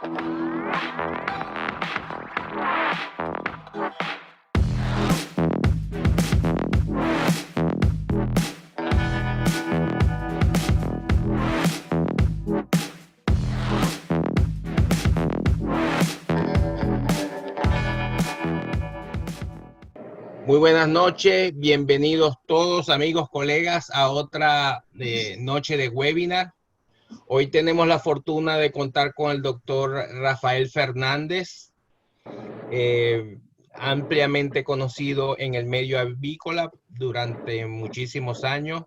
Muy buenas noches, bienvenidos todos amigos, colegas a otra noche de webinar. Hoy tenemos la fortuna de contar con el doctor Rafael Fernández, ampliamente conocido en el medio avícola durante muchísimos años.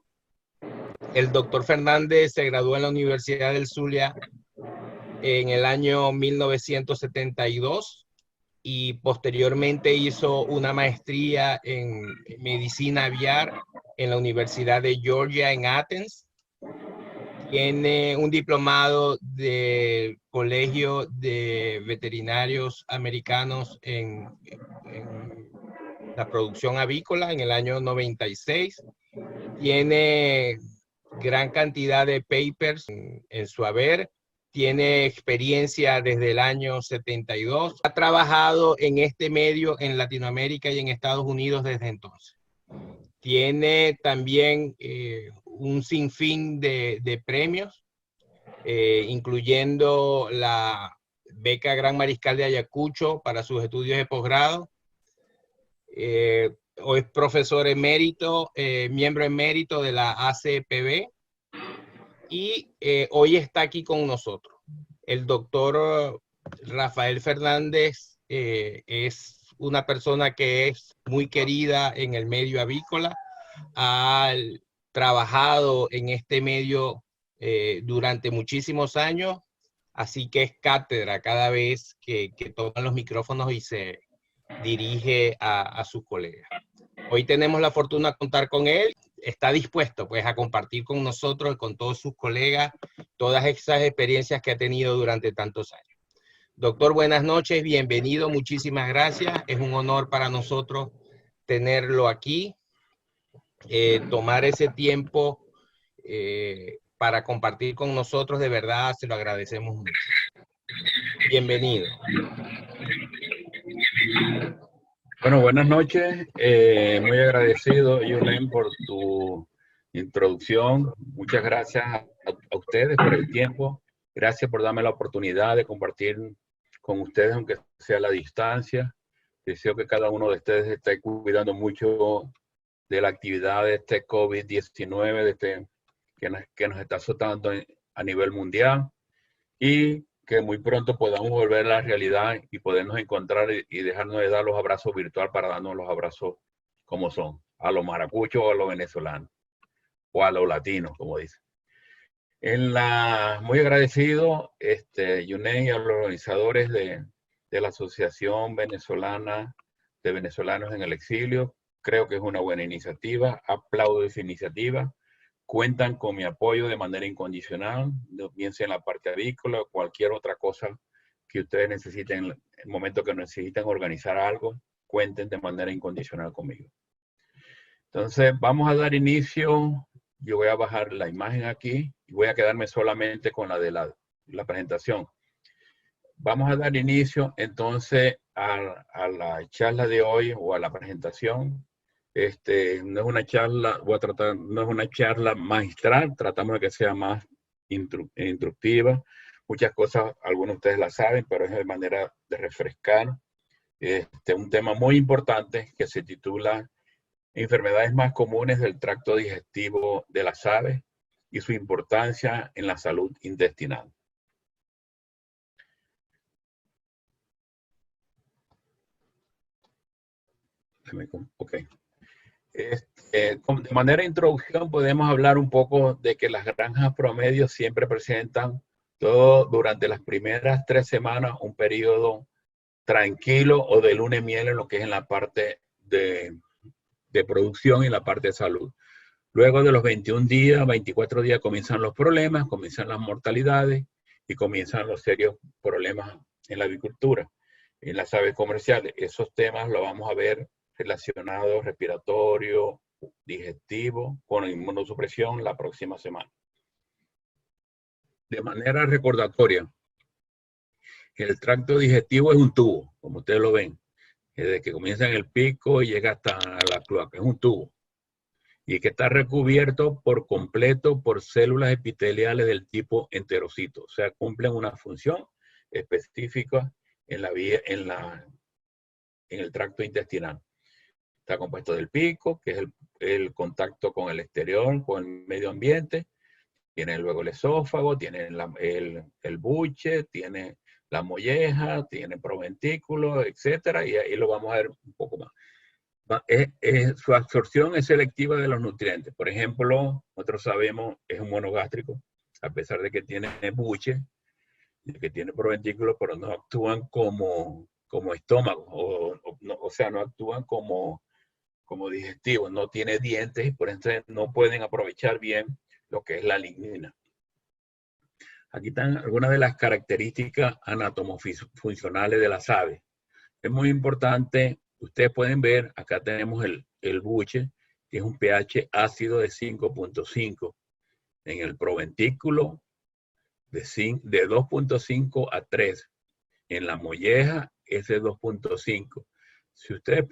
El doctor Fernández se graduó en la Universidad del Zulia en el año 1972. Y posteriormente hizo una maestría en medicina aviar en la Universidad de Georgia en Athens. Tiene un diplomado del Colegio de Veterinarios Americanos en la producción avícola en el año 96. Tiene gran cantidad de papers en su haber. Tiene experiencia desde el año 72. Ha trabajado en este medio en Latinoamérica y en Estados Unidos desde entonces. Tiene también un sinfín de premios, incluyendo la beca Gran Mariscal de Ayacucho para sus estudios de posgrado. Hoy es profesor emérito, miembro emérito de la ACPB. Y hoy está aquí con nosotros. El doctor Rafael Fernández es una persona que es muy querida en el medio avícola. Ha trabajado en este medio durante muchísimos años, así que es cátedra cada vez que toman los micrófonos y se dirige a sus colegas. Hoy tenemos la fortuna de contar con él. Está dispuesto pues a compartir con nosotros y con todos sus colegas todas esas experiencias que ha tenido durante tantos años. Doctor, buenas noches, bienvenido, muchísimas gracias. Es un honor para nosotros tenerlo aquí, tomar ese tiempo para compartir con nosotros, de verdad se lo agradecemos mucho. Bienvenido. Bueno, buenas noches. Muy agradecido, Yulen, por tu introducción. Muchas gracias a ustedes por el tiempo. Gracias por darme la oportunidad de compartir con ustedes, aunque sea a la distancia. Deseo que cada uno de ustedes esté cuidando mucho de la actividad de este COVID-19, que nos está azotando a nivel mundial. Y que muy pronto podamos volver a la realidad y podernos encontrar y dejarnos de dar los abrazos virtual para darnos los abrazos como son, a los maracuchos o a los venezolanos, o a los latinos, como dicen. Muy agradecido, Yunen, y a los organizadores de la Asociación Venezolana de Venezolanos en el Exilio. Creo que es una buena iniciativa, aplaudo esa iniciativa. Cuentan con mi apoyo de manera incondicional, bien sea en la parte avícola o cualquier otra cosa que ustedes necesiten. En el momento que necesiten organizar algo, cuenten de manera incondicional conmigo. Entonces, vamos a dar inicio. Yo voy a bajar la imagen aquí y voy a quedarme solamente con la de la presentación. Vamos a dar inicio entonces a la charla de hoy o a la presentación. No es una charla, no es una charla magistral, tratamos de que sea más instructiva. Muchas cosas, algunos de ustedes la saben, pero es de manera de refrescar. Un tema muy importante que se titula Enfermedades más comunes del tracto digestivo de las aves y su importancia en la salud intestinal. Ok. De manera de introducción podemos hablar un poco de que las granjas promedio siempre presentan durante las primeras 3 semanas un periodo tranquilo o de luna de miel en lo que es en la parte de producción y la parte de salud. Luego de los 21 días, 24 días comienzan los problemas, comienzan las mortalidades y comienzan los serios problemas en la avicultura, en las aves comerciales. Esos temas los vamos a ver relacionados respiratorio, digestivo, con inmunosupresión la próxima semana. De manera recordatoria, el tracto digestivo es un tubo, como ustedes lo ven. Desde que comienza en el pico y llega hasta la cloaca, es un tubo. Y que está recubierto por completo por células epiteliales del tipo enterocito. O sea, cumplen una función específica en el tracto intestinal. Está compuesto del pico, que es el contacto con el exterior, con el medio ambiente. Tiene luego el esófago, tiene el buche, tiene la molleja, tiene proventículo, etcétera, y ahí lo vamos a ver un poco más. Su absorción es selectiva de los nutrientes. Por ejemplo, nosotros sabemos, es un monogástrico, a pesar de que tiene buche, de que tiene proventículo, pero no actúan como estómago, o sea, no actúan como digestivos, no tiene dientes y por eso no pueden aprovechar bien lo que es la lignina. Aquí están algunas de las características anatomofuncionales de las aves. Es muy importante, ustedes pueden ver, acá tenemos el buche, que es un pH ácido de 5.5. En el proventículo de 2.5 a 3. En la molleja es de 2.5. Si ustedes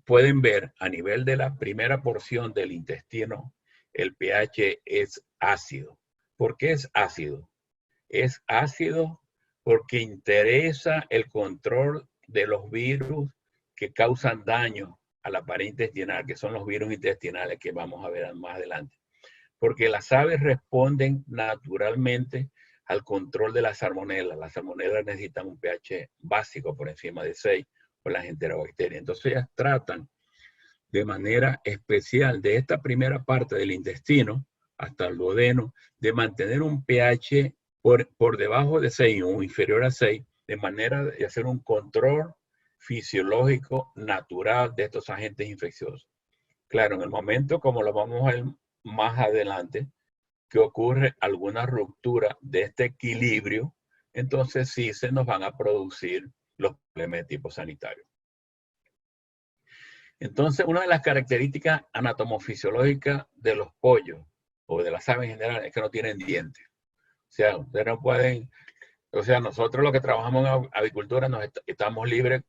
pueden ver a nivel de la primera porción del intestino, el pH es ácido. ¿Por qué es ácido? Es ácido porque interesa el control de los virus que causan daño a la pared intestinal, que son los virus intestinales que vamos a ver más adelante. Porque las aves responden naturalmente al control de las salmonelas. Las salmonelas necesitan un pH básico por encima de 6 por las enterobacterias. Entonces ellas tratan de manera especial de esta primera parte del intestino hasta el duodeno de mantener un pH por debajo de 6 o inferior a 6, de manera de hacer un control fisiológico natural de estos agentes infecciosos. Claro, en el momento, como lo vamos a ver más adelante, que ocurre alguna ruptura de este equilibrio, entonces sí se nos van a producir los problemas de tipo sanitario. Entonces, una de las características anatomofisiológicas de los pollos o de las aves en general es que no tienen dientes. O sea, ustedes no pueden, o sea, nosotros los que trabajamos en avicultura estamos libres.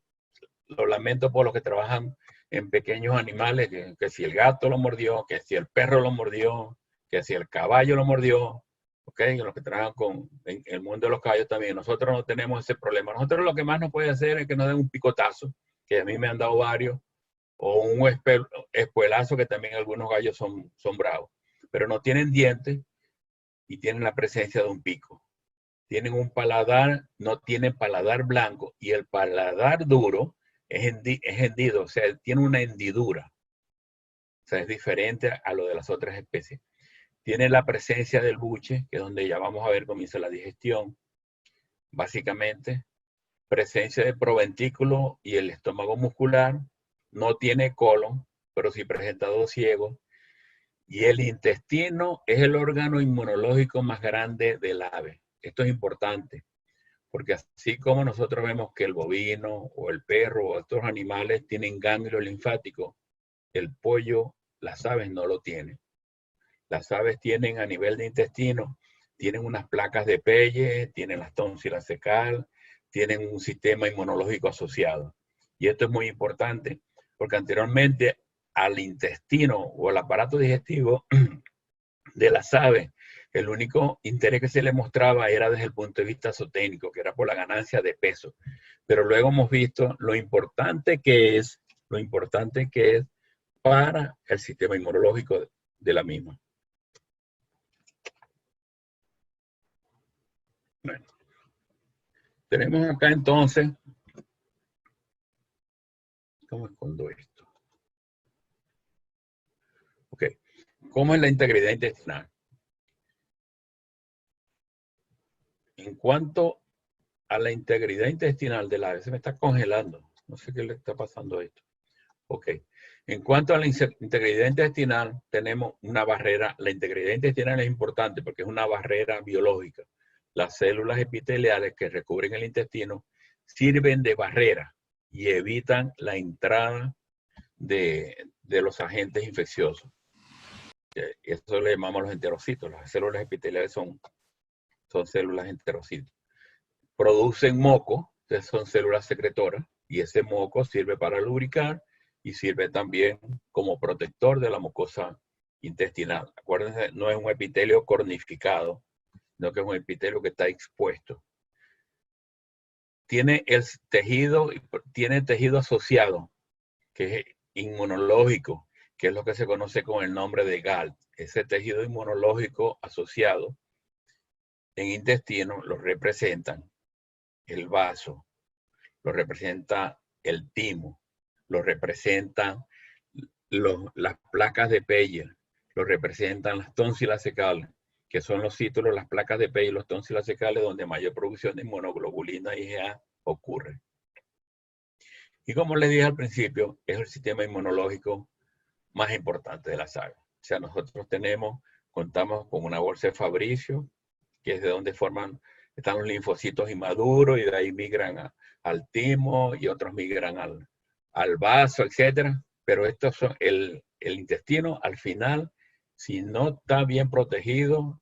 Lo lamento por los que trabajan en pequeños animales, que si el gato lo mordió, que si el perro lo mordió, que si el caballo lo mordió, ¿ok? Los que trabajan en el mundo de los caballos también. Nosotros no tenemos ese problema. Nosotros lo que más nos puede hacer es que nos den un picotazo, que a mí me han dado varios, o un espuelazo, que también algunos gallos son bravos. Pero no tienen dientes y tienen la presencia de un pico. Tienen un paladar, no tienen paladar blanco, y el paladar duro es hendido, o sea, tiene una hendidura. O sea, es diferente a lo de las otras especies. Tiene la presencia del buche, que es donde ya vamos a ver comienza la digestión. Básicamente, presencia de proventículo y el estómago muscular. No tiene colon, pero sí presenta dos ciegos. Y el intestino es el órgano inmunológico más grande del ave. Esto es importante, porque así como nosotros vemos que el bovino o el perro o otros animales tienen ganglio linfático, el pollo, las aves no lo tienen. Las aves tienen a nivel de intestino, tienen unas placas de Peyes, tienen las tónsilas secal, tienen un sistema inmunológico asociado. Y esto es muy importante, porque anteriormente al intestino o al aparato digestivo de las aves, el único interés que se le mostraba era desde el punto de vista zootécnico, que era por la ganancia de peso. Pero luego hemos visto lo importante que es para el sistema inmunológico de la misma. Bueno, tenemos acá entonces, ¿cómo escondo esto? Ok, ¿cómo es la integridad intestinal? En cuanto a la integridad intestinal del ave, se me está congelando, no sé qué le está pasando a esto. Ok, en cuanto a la integridad intestinal, tenemos una barrera. La integridad intestinal es importante porque es una barrera biológica. Las células epiteliales que recubren el intestino sirven de barrera y evitan la entrada de los agentes infecciosos. Eso le llamamos los enterocitos. Las células epiteliales son células enterocitos. producen moco, que son células secretoras, y ese moco sirve para lubricar y sirve también como protector de la mucosa intestinal. Acuérdense, no es un epitelio cornificado, sino que es un epitelio que está expuesto. Tiene tejido asociado, que es inmunológico, que es lo que se conoce con el nombre de GALT. Ese tejido inmunológico asociado en intestino lo representan el vaso, lo representa el timo, lo representan las placas de Peyer, lo representan las tónsilas secales, que son los títulos, las placas de Peyer y los tónsilas secales donde mayor producción de inmunoglobulina IgA ocurre. Y como les dije al principio, es el sistema inmunológico más importante de la saga. O sea, nosotros contamos con una bolsa de Fabricio, que es de donde están los linfocitos inmaduros y de ahí migran al timo y otros migran al vaso, etc. Pero estos son el intestino, al final, si no está bien protegido,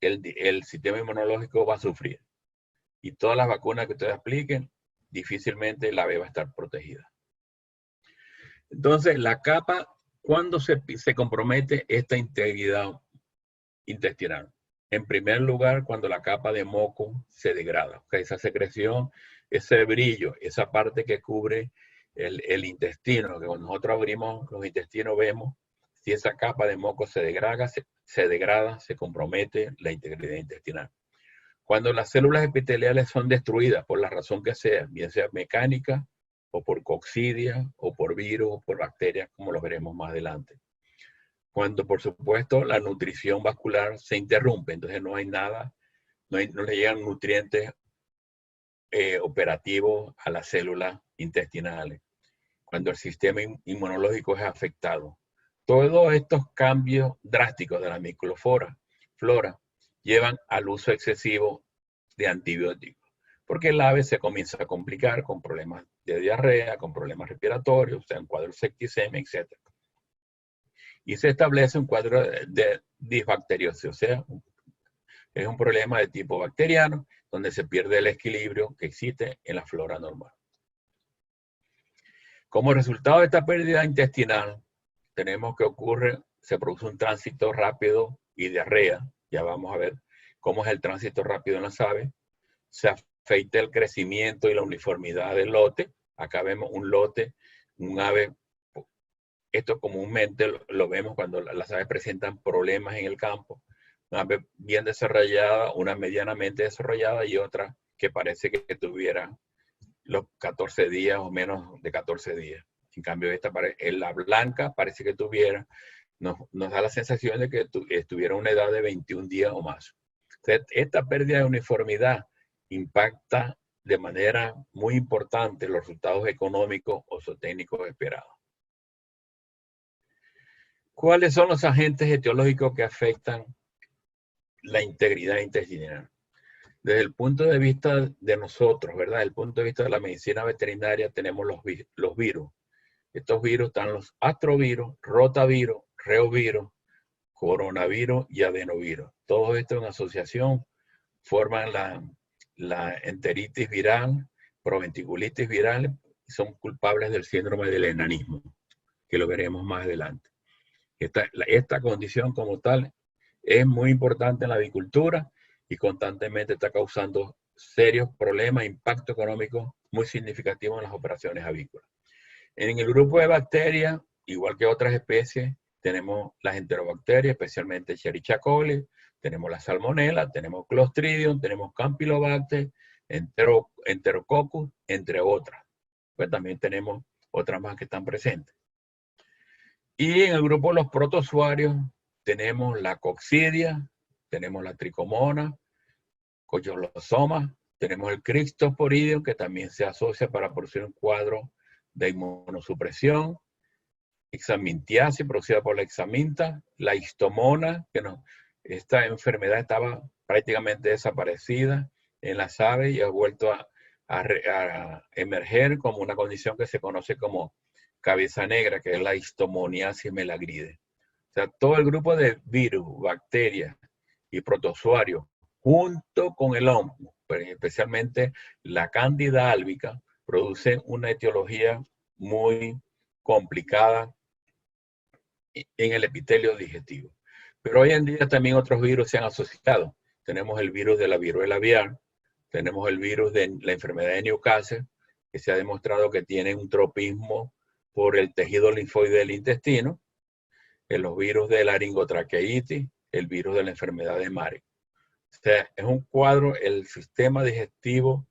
el sistema inmunológico va a sufrir. Y todas las vacunas que ustedes apliquen, difícilmente la B va a estar protegida. Entonces, la capa, ¿cuándo se compromete esta integridad intestinal? En primer lugar, cuando la capa de moco se degrada. Okay, esa secreción, ese brillo, esa parte que cubre el intestino, que cuando nosotros abrimos los intestinos vemos, si esa capa de moco se degrada, se compromete la integridad intestinal. Cuando las células epiteliales son destruidas por la razón que sea, bien sea mecánica, o por coccidia, o por virus, o por bacterias, como lo veremos más adelante. Cuando, por supuesto, la nutrición vascular se interrumpe, entonces no hay nada, no le llegan nutrientes operativos a las células intestinales. Cuando el sistema inmunológico es afectado. Todos estos cambios drásticos de la microflora llevan al uso excesivo de antibióticos, porque el ave se comienza a complicar con problemas de diarrea, con problemas respiratorios, o sea, un cuadro de septicemia, etc. Y se establece un cuadro de disbacteriosis, o sea, es un problema de tipo bacteriano, donde se pierde el equilibrio que existe en la flora normal. Como resultado de esta pérdida intestinal, tenemos que se produce un tránsito rápido y diarrea. Ya vamos a ver cómo es el tránsito rápido en las aves. Se afecta el crecimiento y la uniformidad del lote. Acá vemos un lote, un ave. Esto comúnmente lo vemos cuando las aves presentan problemas en el campo. Una ave bien desarrollada, una medianamente desarrollada y otra que parece que tuviera los 14 días o menos de 14 días. En cambio, la blanca parece que nos da la sensación de que estuviera una edad de 21 días o más. Entonces, esta pérdida de uniformidad impacta de manera muy importante los resultados económicos o zootécnicos esperados. ¿Cuáles son los agentes etiológicos que afectan la integridad intestinal? Desde el punto de vista de nosotros, ¿verdad? Desde el punto de vista de la medicina veterinaria tenemos los virus. Estos virus están los astrovirus, rotavirus, reovirus, coronavirus y adenovirus. Todos estos en asociación forman la enteritis viral, proventriculitis viral, y son culpables del síndrome del enanismo, que lo veremos más adelante. Esta condición como tal es muy importante en la avicultura y constantemente está causando serios problemas, impacto económico muy significativo en las operaciones avícolas. En el grupo de bacterias, igual que otras especies, tenemos las enterobacterias, especialmente Escherichia coli, tenemos la Salmonella, tenemos Clostridium, tenemos Campylobacter, Enterococcus, entre otras. Pues también tenemos otras más que están presentes. Y en el grupo de los protozoarios tenemos la coccidia, tenemos la tricomona, coyolosoma, tenemos el Cryptosporidium, que también se asocia para producir un cuadro de inmunosupresión, hexamintiasis producida por la hexaminta, la histomona, esta enfermedad estaba prácticamente desaparecida en las aves y ha vuelto a emerger como una condición que se conoce como cabeza negra, que es la histomoniasis melagride. O sea, todo el grupo de virus, bacterias y protozoarios, junto con el hongo, especialmente la Cándida albicans, producen una etiología muy complicada en el epitelio digestivo. Pero hoy en día también otros virus se han asociado. Tenemos el virus de la viruela aviar, tenemos el virus de la enfermedad de Newcastle, que se ha demostrado que tiene un tropismo por el tejido linfoide del intestino, los virus de la laringotraqueitis, el virus de la enfermedad de Marek. O sea, es un cuadro, el sistema digestivo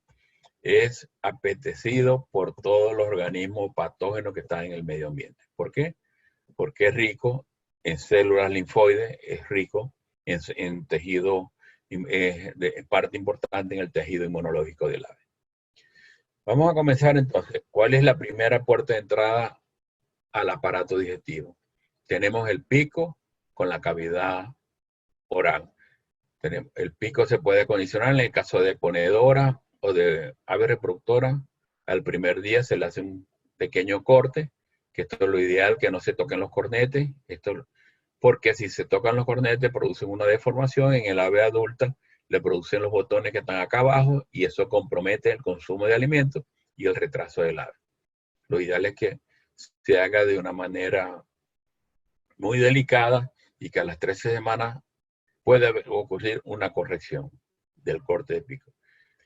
es apetecido por todos los organismos patógenos que están en el medio ambiente. ¿Por qué? Porque es rico en células linfoides, es rico en tejido, es parte importante en el tejido inmunológico del ave. Vamos a comenzar entonces. ¿Cuál es la primera puerta de entrada al aparato digestivo? Tenemos el pico con la cavidad oral. El pico se puede condicionar en el caso de ponedora o de ave reproductora. Al primer día se le hace un pequeño corte, que esto es lo ideal, que no se toquen los cornetes. Porque si se tocan los cornetes producen una deformación. En el ave adulta le producen los botones que están acá abajo y eso compromete el consumo de alimentos y el retraso del ave. Lo ideal es que se haga de una manera muy delicada y que a las 13 semanas puede ocurrir una corrección del corte de pico.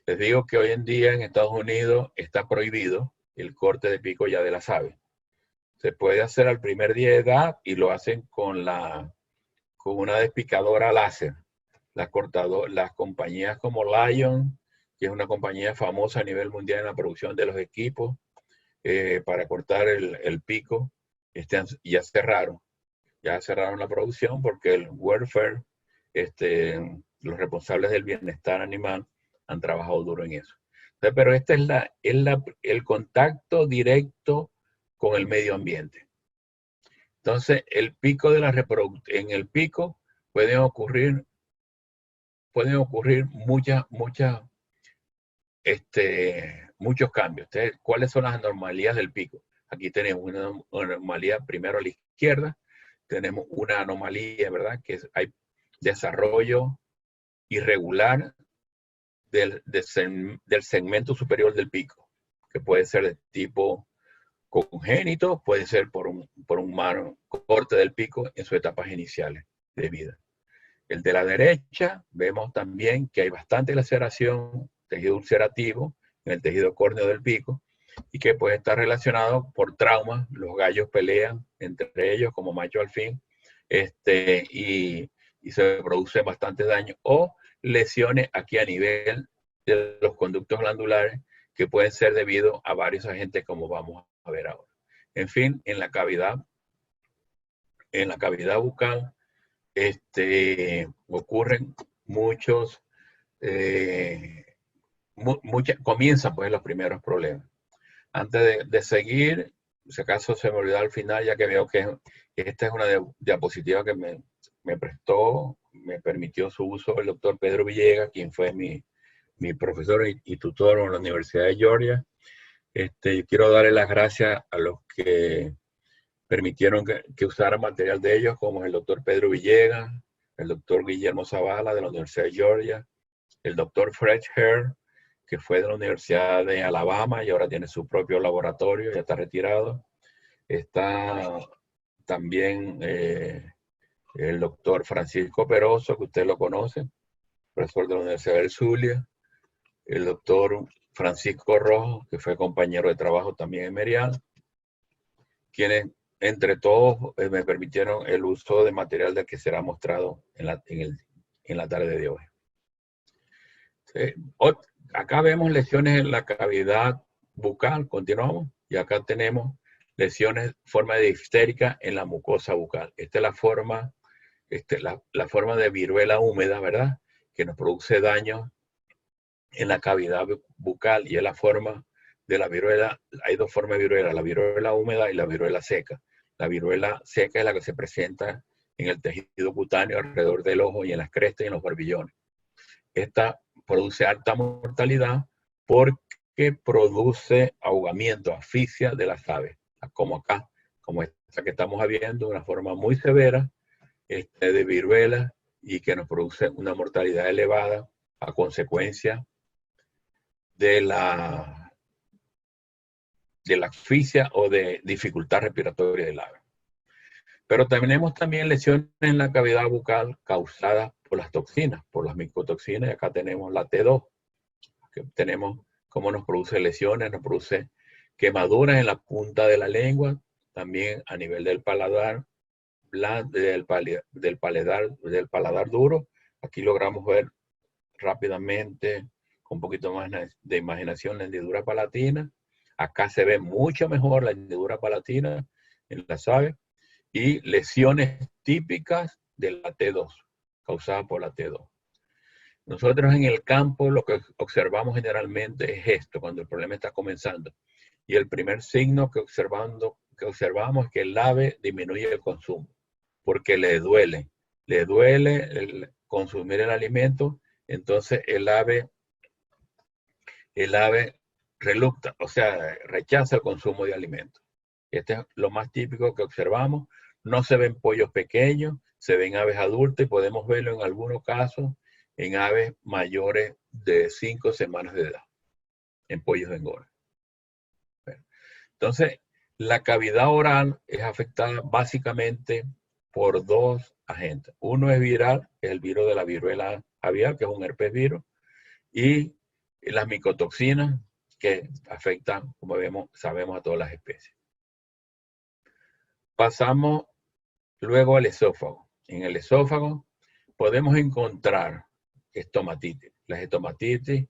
Les digo que hoy en día en Estados Unidos está prohibido el corte de pico ya de las aves. Se puede hacer al primer día de edad y lo hacen con una despicadora láser. Las compañías como Lion, que es una compañía famosa a nivel mundial en la producción de los equipos para cortar el pico, ya cerraron. Ya cerraron la producción porque el welfare, los responsables del bienestar animal han trabajado duro en eso. Entonces, pero este es el contacto directo con el medio ambiente. Entonces, el pico de en el pico pueden ocurrir muchos cambios. Entonces, ¿cuáles son las anormalías del pico? Aquí tenemos una anomalía primero a la izquierda. Tenemos una anomalía, ¿verdad? Que hay desarrollo irregular del segmento superior del pico, que puede ser de tipo congénito, puede ser por un corte del pico en sus etapas iniciales de vida. El de la derecha, vemos también que hay bastante laceración, tejido ulcerativo, en el tejido córneo del pico, y que puede estar relacionado por traumas. Los gallos pelean entre ellos como macho al fin, y se produce bastante daño, o lesiones aquí a nivel de los conductos glandulares, que pueden ser debido a varios agentes como vamos a ver ahora. En fin, en la cavidad bucal ocurren comienzan pues los primeros problemas. Antes de seguir, si acaso se me olvidó al final, ya que veo que esta es una diapositiva que me permitió su uso el doctor Pedro Villegas, quien fue mi profesor y tutor en la Universidad de Georgia. Yo quiero darle las gracias a los que permitieron que usara material de ellos, como el doctor Pedro Villegas, el doctor Guillermo Zavala de la Universidad de Georgia, el doctor Fred Hare, que fue de la Universidad de Alabama y ahora tiene su propio laboratorio, ya está retirado. Está también el doctor Francisco Peroso, que usted lo conoce, profesor de la Universidad del Zulia, el doctor Francisco Rojo, que fue compañero de trabajo también en Merial, quienes entre todos me permitieron el uso de material del que será mostrado en la tarde de hoy. Acá vemos lesiones en la cavidad bucal, continuamos, y acá tenemos lesiones, forma de diftérica en la mucosa bucal. Esta es la forma, la forma de viruela húmeda, ¿verdad? Que nos produce daño en la cavidad bucal, y es la forma de la viruela. Hay dos formas de viruela, la viruela húmeda y la viruela seca. La viruela seca es la que se presenta en el tejido cutáneo alrededor del ojo y en las crestas y en los barbillones. Esta produce alta mortalidad porque produce ahogamiento, asfixia de las aves, como acá, como esta que estamos viendo, una forma muy severa de viruela y que nos produce una mortalidad elevada a consecuencia de la asfixia o de dificultad respiratoria del ave. Pero tenemos también lesiones en la cavidad bucal causadas por las toxinas, por las micotoxinas. Y acá tenemos la T2, que tenemos cómo nos produce lesiones, nos produce quemaduras en la punta de la lengua, también a nivel del paladar, del paladar duro. Aquí logramos ver rápidamente, con un poquito más de imaginación, la hendidura palatina. Acá se ve mucho mejor la hendidura palatina en las aves. Y lesiones típicas de la T2, causadas por la T2. Nosotros en el campo lo que observamos generalmente es esto, cuando el problema está comenzando. Y el primer signo que observamos es que el ave disminuye el consumo, porque le duele consumir el alimento, entonces el ave relucta, o sea, rechaza el consumo de alimentos. Este es lo más típico que observamos. No se ven pollos pequeños, se ven aves adultas y podemos verlo en algunos casos en aves mayores de 5 semanas de edad, en pollos de engorde. Entonces, la cavidad oral es afectada básicamente por dos agentes. Uno es viral, es el virus de la viruela aviar, que es un herpes virus, y las micotoxinas que afectan, como sabemos, a todas las especies. Pasamos luego al esófago. En el esófago podemos encontrar estomatitis. Las estomatitis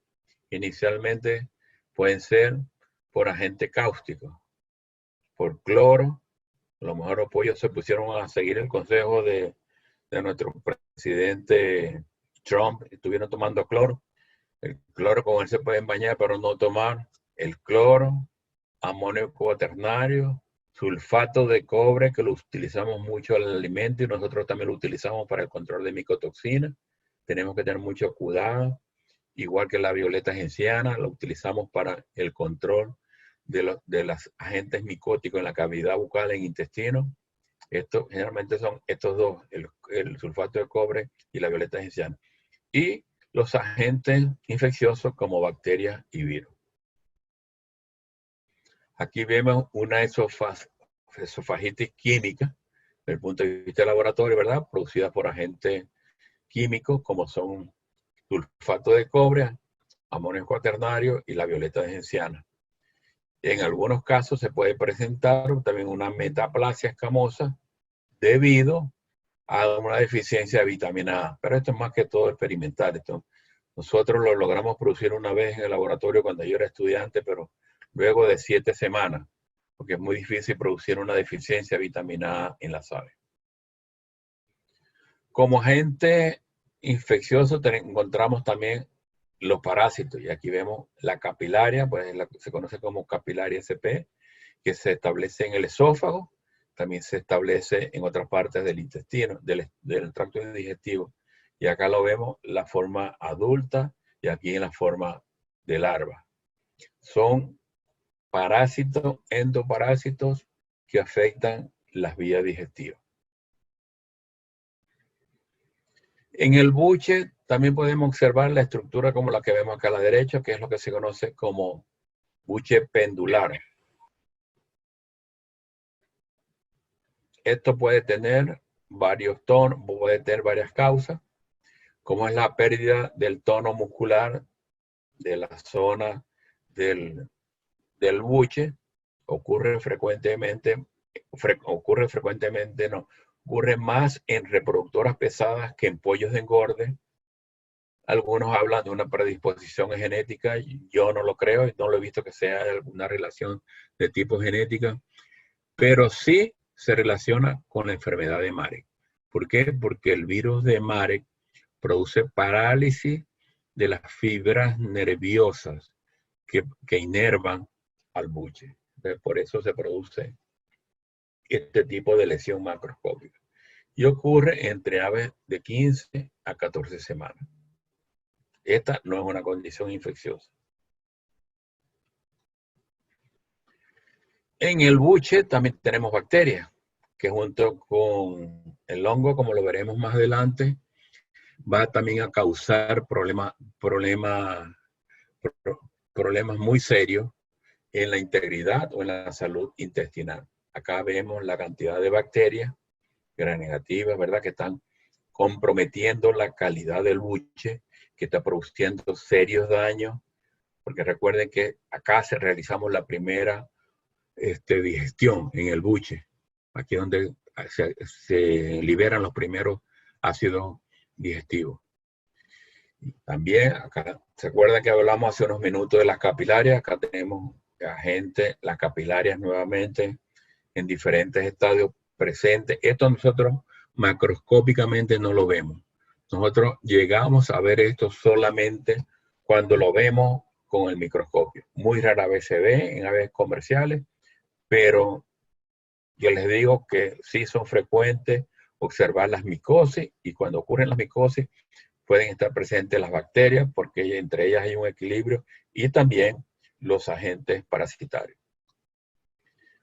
inicialmente pueden ser por agente cáustico, por cloro. A lo mejor los pollos se pusieron a seguir el consejo de nuestro presidente Trump, estuvieron tomando cloro. El cloro con él se pueden bañar, pero no tomar. El cloro, amonio cuaternario, sulfato de cobre, que lo utilizamos mucho en el alimento y nosotros también lo utilizamos para el control de micotoxinas. Tenemos que tener mucho cuidado. Igual que la violeta genciana, lo utilizamos para el control de los agentes micóticos en la cavidad bucal, en intestino. Esto generalmente son estos dos, el sulfato de cobre y la violeta genciana. Y los agentes infecciosos como bacterias y virus. Aquí vemos una esofagitis química, desde el punto de vista del laboratorio, ¿verdad? Producida por agentes químicos como son sulfato de cobre, amonio cuaternario y la violeta genciana. En algunos casos se puede presentar también una metaplasia escamosa debido a una deficiencia de vitamina A. Pero esto es más que todo experimental. Nosotros lo logramos producir una vez en el laboratorio cuando yo era estudiante, pero luego de 7 semanas, porque es muy difícil producir una deficiencia de vitamina A en las aves. Como agente infeccioso encontramos también los parásitos, y aquí vemos la capilaria, pues se conoce como capilaria SP, que se establece en el esófago, también se establece en otras partes del intestino, del tracto digestivo. Y acá lo vemos la forma adulta y aquí en la forma de larva. Son parásitos, endoparásitos que afectan las vías digestivas. En el buche también podemos observar la estructura como la que vemos acá a la derecha, que es lo que se conoce como buche pendular. Esto puede tener varios tonos, puede tener varias causas, como es la pérdida del tono muscular de la zona del buche. Ocurre más en reproductoras pesadas que en pollos de engorde. Algunos hablan de una predisposición genética, yo no lo creo y no lo he visto que sea alguna relación de tipo genética, pero sí se relaciona con la enfermedad de Marek. ¿Por qué? Porque el virus de Marek produce parálisis de las fibras nerviosas que inervan al buche. Entonces, por eso se produce este tipo de lesión macroscópica. Y ocurre entre aves de 15 a 14 semanas. Esta no es una condición infecciosa. En el buche también tenemos bacterias, que junto con el hongo, como lo veremos más adelante, va también a causar problemas problemas muy serios en la integridad o en la salud intestinal. Acá vemos la cantidad de bacterias gram negativas, ¿verdad? Que están comprometiendo la calidad del buche, que está produciendo serios daños, porque recuerden que acá realizamos la primera digestión en el buche, aquí es donde se liberan los primeros ácidos digestivos. Y también acá, ¿se acuerdan que hablamos hace unos minutos de las capilarias? Acá tenemos las capilarias nuevamente en diferentes estadios presentes. Esto nosotros macroscópicamente no lo vemos. Nosotros llegamos a ver esto solamente cuando lo vemos con el microscopio. Muy rara vez se ve en aves comerciales, pero yo les digo que sí son frecuentes observar las micosis, y cuando ocurren las micosis pueden estar presentes las bacterias, porque entre ellas hay un equilibrio, y también los agentes parasitarios.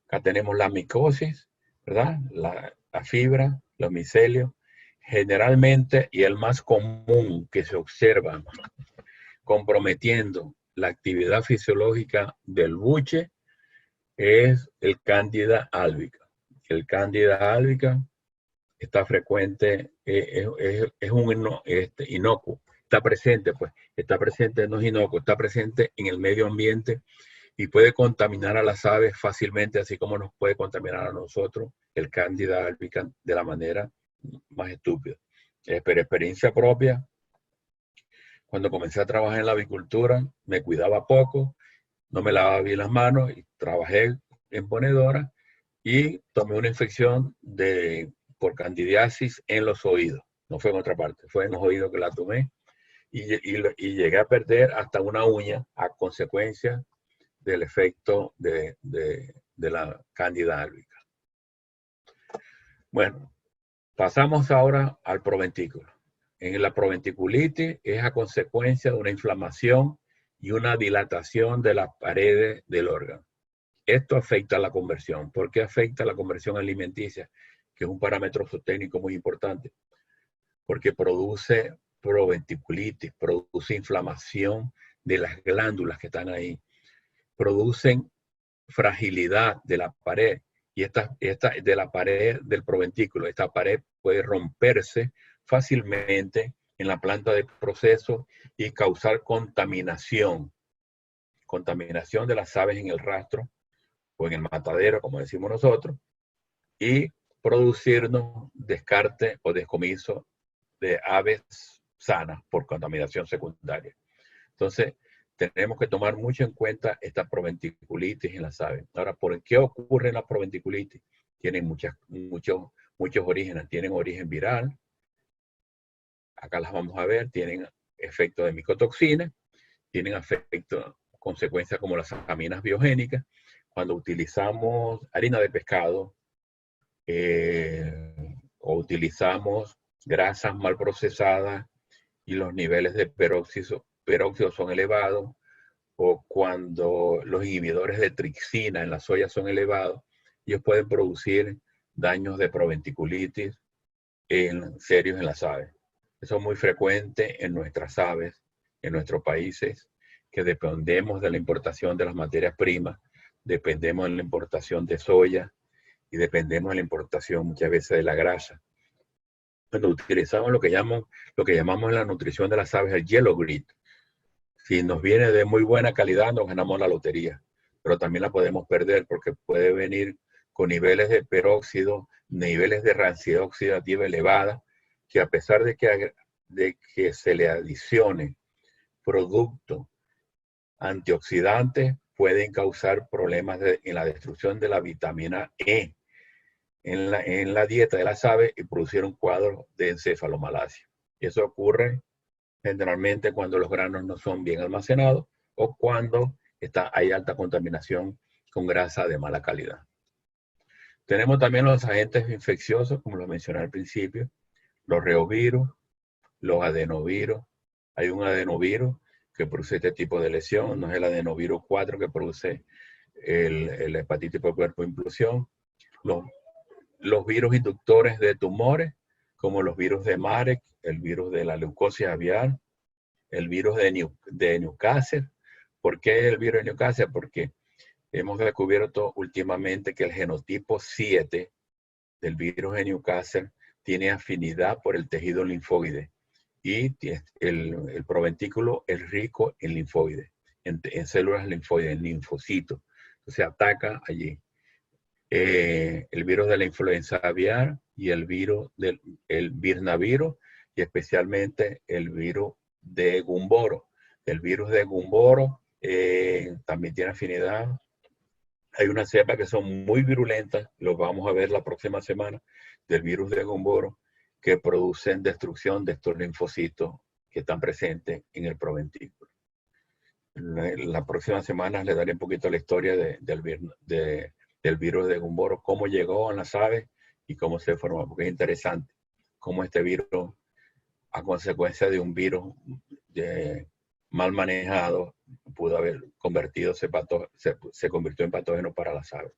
Acá tenemos la micosis, ¿verdad? La fibra, los micelios. Generalmente, y el más común que se observa comprometiendo la actividad fisiológica del buche, es el Candida albicans. El Candida albicans está frecuente, es un inocuo. Está presente, pues, está presente, no es inocuo, está presente en el medio ambiente y puede contaminar a las aves fácilmente, así como nos puede contaminar a nosotros el Candida albicans de la manera más estúpida. Pero experiencia propia, cuando comencé a trabajar en la avicultura, me cuidaba poco, no me lavaba bien las manos y trabajé en ponedora y tomé una infección por candidiasis en los oídos. No fue en otra parte, fue en los oídos que la tomé y llegué a perder hasta una uña a consecuencia del efecto de la Candida albicans. Bueno, pasamos ahora al proventículo. En la proventiculitis es a consecuencia de una inflamación y una dilatación de las paredes del órgano. Esto afecta a la conversión. ¿Por qué afecta a la conversión alimenticia? Que es un parámetro zootécnico muy importante. Porque produce proventiculitis, produce inflamación de las glándulas que están ahí. Producen fragilidad de la pared. Y esta de la pared del proventículo, esta pared puede romperse fácilmente en la planta de proceso y causar contaminación de las aves en el rastro o en el matadero, como decimos nosotros, y producirnos descarte o descomiso de aves sanas por contaminación secundaria. Entonces, tenemos que tomar mucho en cuenta esta proventiculitis en las aves. Ahora, ¿por qué ocurre la proventiculitis? Tienen muchos orígenes. Tienen origen viral. Acá las vamos a ver. Tienen efecto de micotoxinas. Tienen efecto, consecuencias como las aminas biogénicas. Cuando utilizamos harina de pescado o utilizamos grasas mal procesadas y los niveles de peróxido son elevados, o cuando los inhibidores de trixina en la soya son elevados, ellos pueden producir daños de proventiculitis serios en las aves. Eso es muy frecuente en nuestras aves, en nuestros países, que dependemos de la importación de las materias primas, dependemos de la importación de soya y dependemos de la importación muchas veces de la grasa. Cuando utilizamos lo que llamamos en la nutrición de las aves el yellow grit, si nos viene de muy buena calidad, nos ganamos la lotería, pero también la podemos perder porque puede venir con niveles de peróxido, niveles de rancidad oxidativa elevada, que a pesar de que se le adicione producto antioxidantes, pueden causar problemas en la destrucción de la vitamina E en la dieta de las aves y producir un cuadro de encefalomalacia. Eso ocurre generalmente cuando los granos no son bien almacenados o cuando hay alta contaminación con grasa de mala calidad. Tenemos también los agentes infecciosos, como lo mencioné al principio, los reovirus, los adenovirus. Hay un adenovirus que produce este tipo de lesión, no es el adenovirus 4 que produce el hepatitis por cuerpo de inclusión. Los virus inductores de tumores, como los virus de Marek, el virus de la leucosis aviar, el virus de Newcastle, ¿Por qué el virus de Newcastle? Porque hemos descubierto últimamente que el genotipo 7 del virus de Newcastle tiene afinidad por el tejido linfoide y el proventículo es rico en linfoides, en células linfoides, en linfocitos. Entonces ataca allí. El virus de la influenza aviar y el virus del virnavirus y especialmente el virus de Gumboro. El virus de Gumboro también tiene afinidad. Hay unas cepas que son muy virulentas, lo vamos a ver la próxima semana, del virus de Gumboro, que producen destrucción de estos linfocitos que están presentes en el proventículo. La próxima semana les daré un poquito la historia del virus de Gumboro, cómo llegó a las aves y cómo se formó, porque es interesante cómo este virus, a consecuencia de un virus mal manejado, pudo haber se convirtió en patógeno para las aves.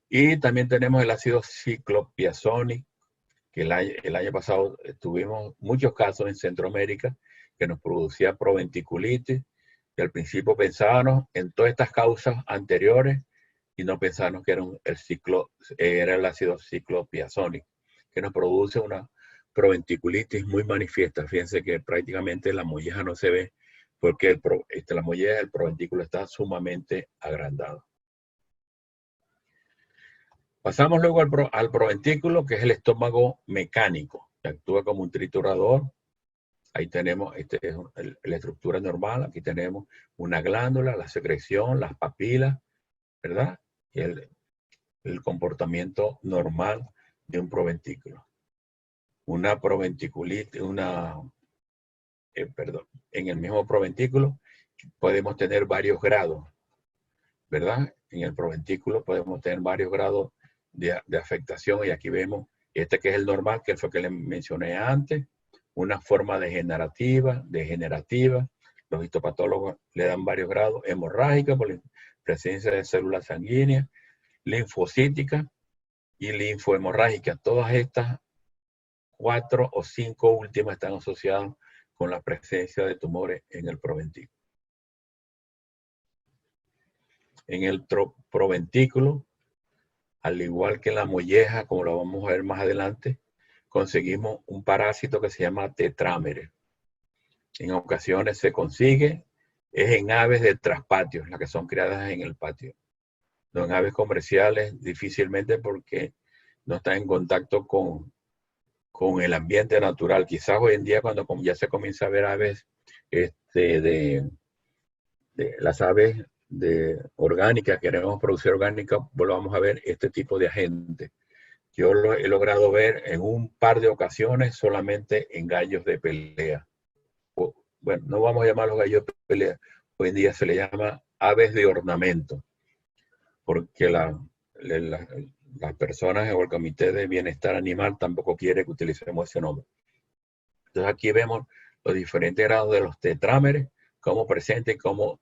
Y también tenemos el ácido ciclopiazónico, que el año pasado tuvimos muchos casos en Centroamérica que nos producía proventiculitis, y al principio pensábamos en todas estas causas anteriores y no pensábamos que era el ácido ciclopiazónico, que nos produce una proventiculitis muy manifiesta. Fíjense que prácticamente la molleja no se ve porque la molleja del proventículo está sumamente agrandado. Pasamos luego al proventículo, que es el estómago mecánico, que actúa como un triturador. Ahí tenemos, la estructura normal, aquí tenemos una glándula, la secreción, las papilas, ¿verdad? Y el comportamiento normal de un proventículo. Una proventiculitis, en el mismo proventículo podemos tener varios grados, ¿verdad? En el proventículo podemos tener varios grados de afectación, y aquí vemos que es el normal, que fue que les mencioné antes, una forma degenerativa. Los histopatólogos le dan varios grados: hemorrágica por la presencia de células sanguíneas, linfocítica y linfohemorrágica. Todas estas 4 o 5 últimas están asociadas con la presencia de tumores en el proventículo. En el proventículo, al igual que en la molleja, como lo vamos a ver más adelante, conseguimos un parásito que se llama tetrámeres. En ocasiones se consigue, es en aves de traspatios, las que son criadas en el patio. No en aves comerciales, difícilmente, porque no están en contacto con el ambiente natural. Quizás hoy en día, cuando ya se comienza a ver aves, las aves orgánicas, queremos producir orgánica, volvamos a ver este tipo de agentes. Yo lo he logrado ver en un par de ocasiones solamente en gallos de pelea. Bueno, no vamos a llamarlos gallos de pelea. Hoy en día se le llama aves de ornamento, porque las personas o el Comité de Bienestar Animal tampoco quiere que utilicemos ese nombre. Entonces aquí vemos los diferentes grados de los tetrámeres, cómo presentan y cómo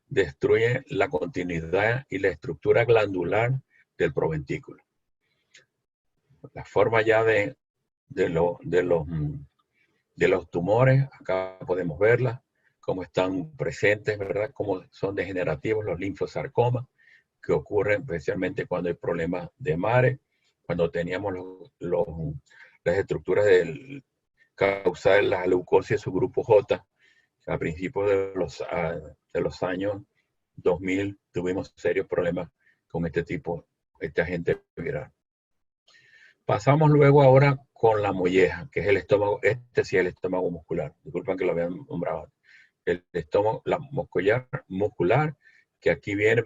destruyen la continuidad y la estructura glandular del proventículo. La forma ya de los tumores, acá podemos verla, cómo están presentes, ¿verdad? Cómo son degenerativos los linfosarcomas, que ocurren especialmente cuando hay problemas de mares, cuando teníamos las estructuras causadas la leucosis subgrupo J. A principios de los años 2000 tuvimos serios problemas con este agente viral. Pasamos luego ahora con la molleja, que es el estómago, sí es el estómago muscular. Disculpen que lo habían nombrado. El estómago, la molleja muscular, que aquí viene,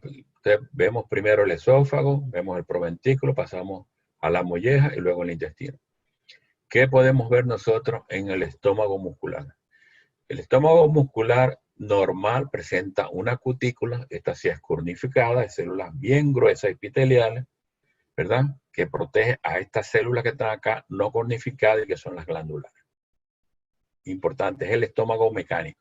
vemos primero el esófago, vemos el proventículo, pasamos a la molleja y luego el intestino. ¿Qué podemos ver nosotros en el estómago muscular? El estómago muscular normal presenta una cutícula, esta sí es cornificada, de células bien gruesas epiteliales, ¿verdad? Que protege a estas células que están acá, no cornificadas, y que son las glandulares. Importante, es el estómago mecánico.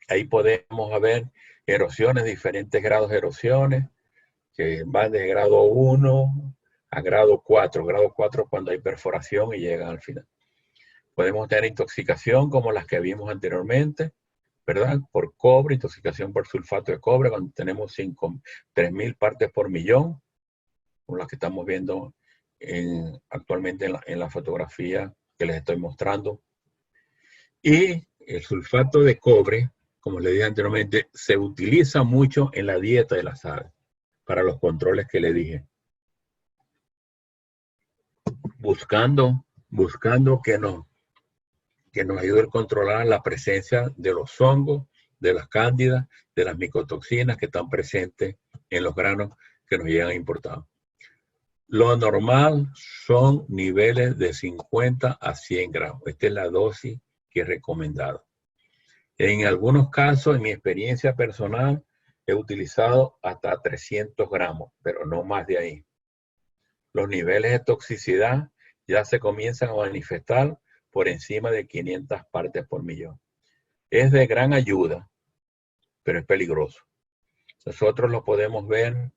Ahí podemos ver erosiones, diferentes grados de erosiones, que van de grado 1 a grado 4. Grado 4 cuando hay perforación y llegan al final. Podemos tener intoxicación como las que vimos anteriormente, ¿verdad? Por cobre, intoxicación por sulfato de cobre, cuando tenemos 3.000 partes por millón, como las que estamos viendo actualmente en la fotografía que les estoy mostrando. Y el sulfato de cobre, como les dije anteriormente, se utiliza mucho en la dieta de las aves, para los controles que le dije. Buscando que nos ayude a controlar la presencia de los hongos, de las cándidas, de las micotoxinas que están presentes en los granos que nos llegan importados. Lo normal son niveles de 50 a 100 gramos. Esta es la dosis que es recomendada. En algunos casos, en mi experiencia personal, he utilizado hasta 300 gramos, pero no más de ahí. Los niveles de toxicidad ya se comienzan a manifestar por encima de 500 partes por millón. Es de gran ayuda, pero es peligroso. Nosotros lo podemos ver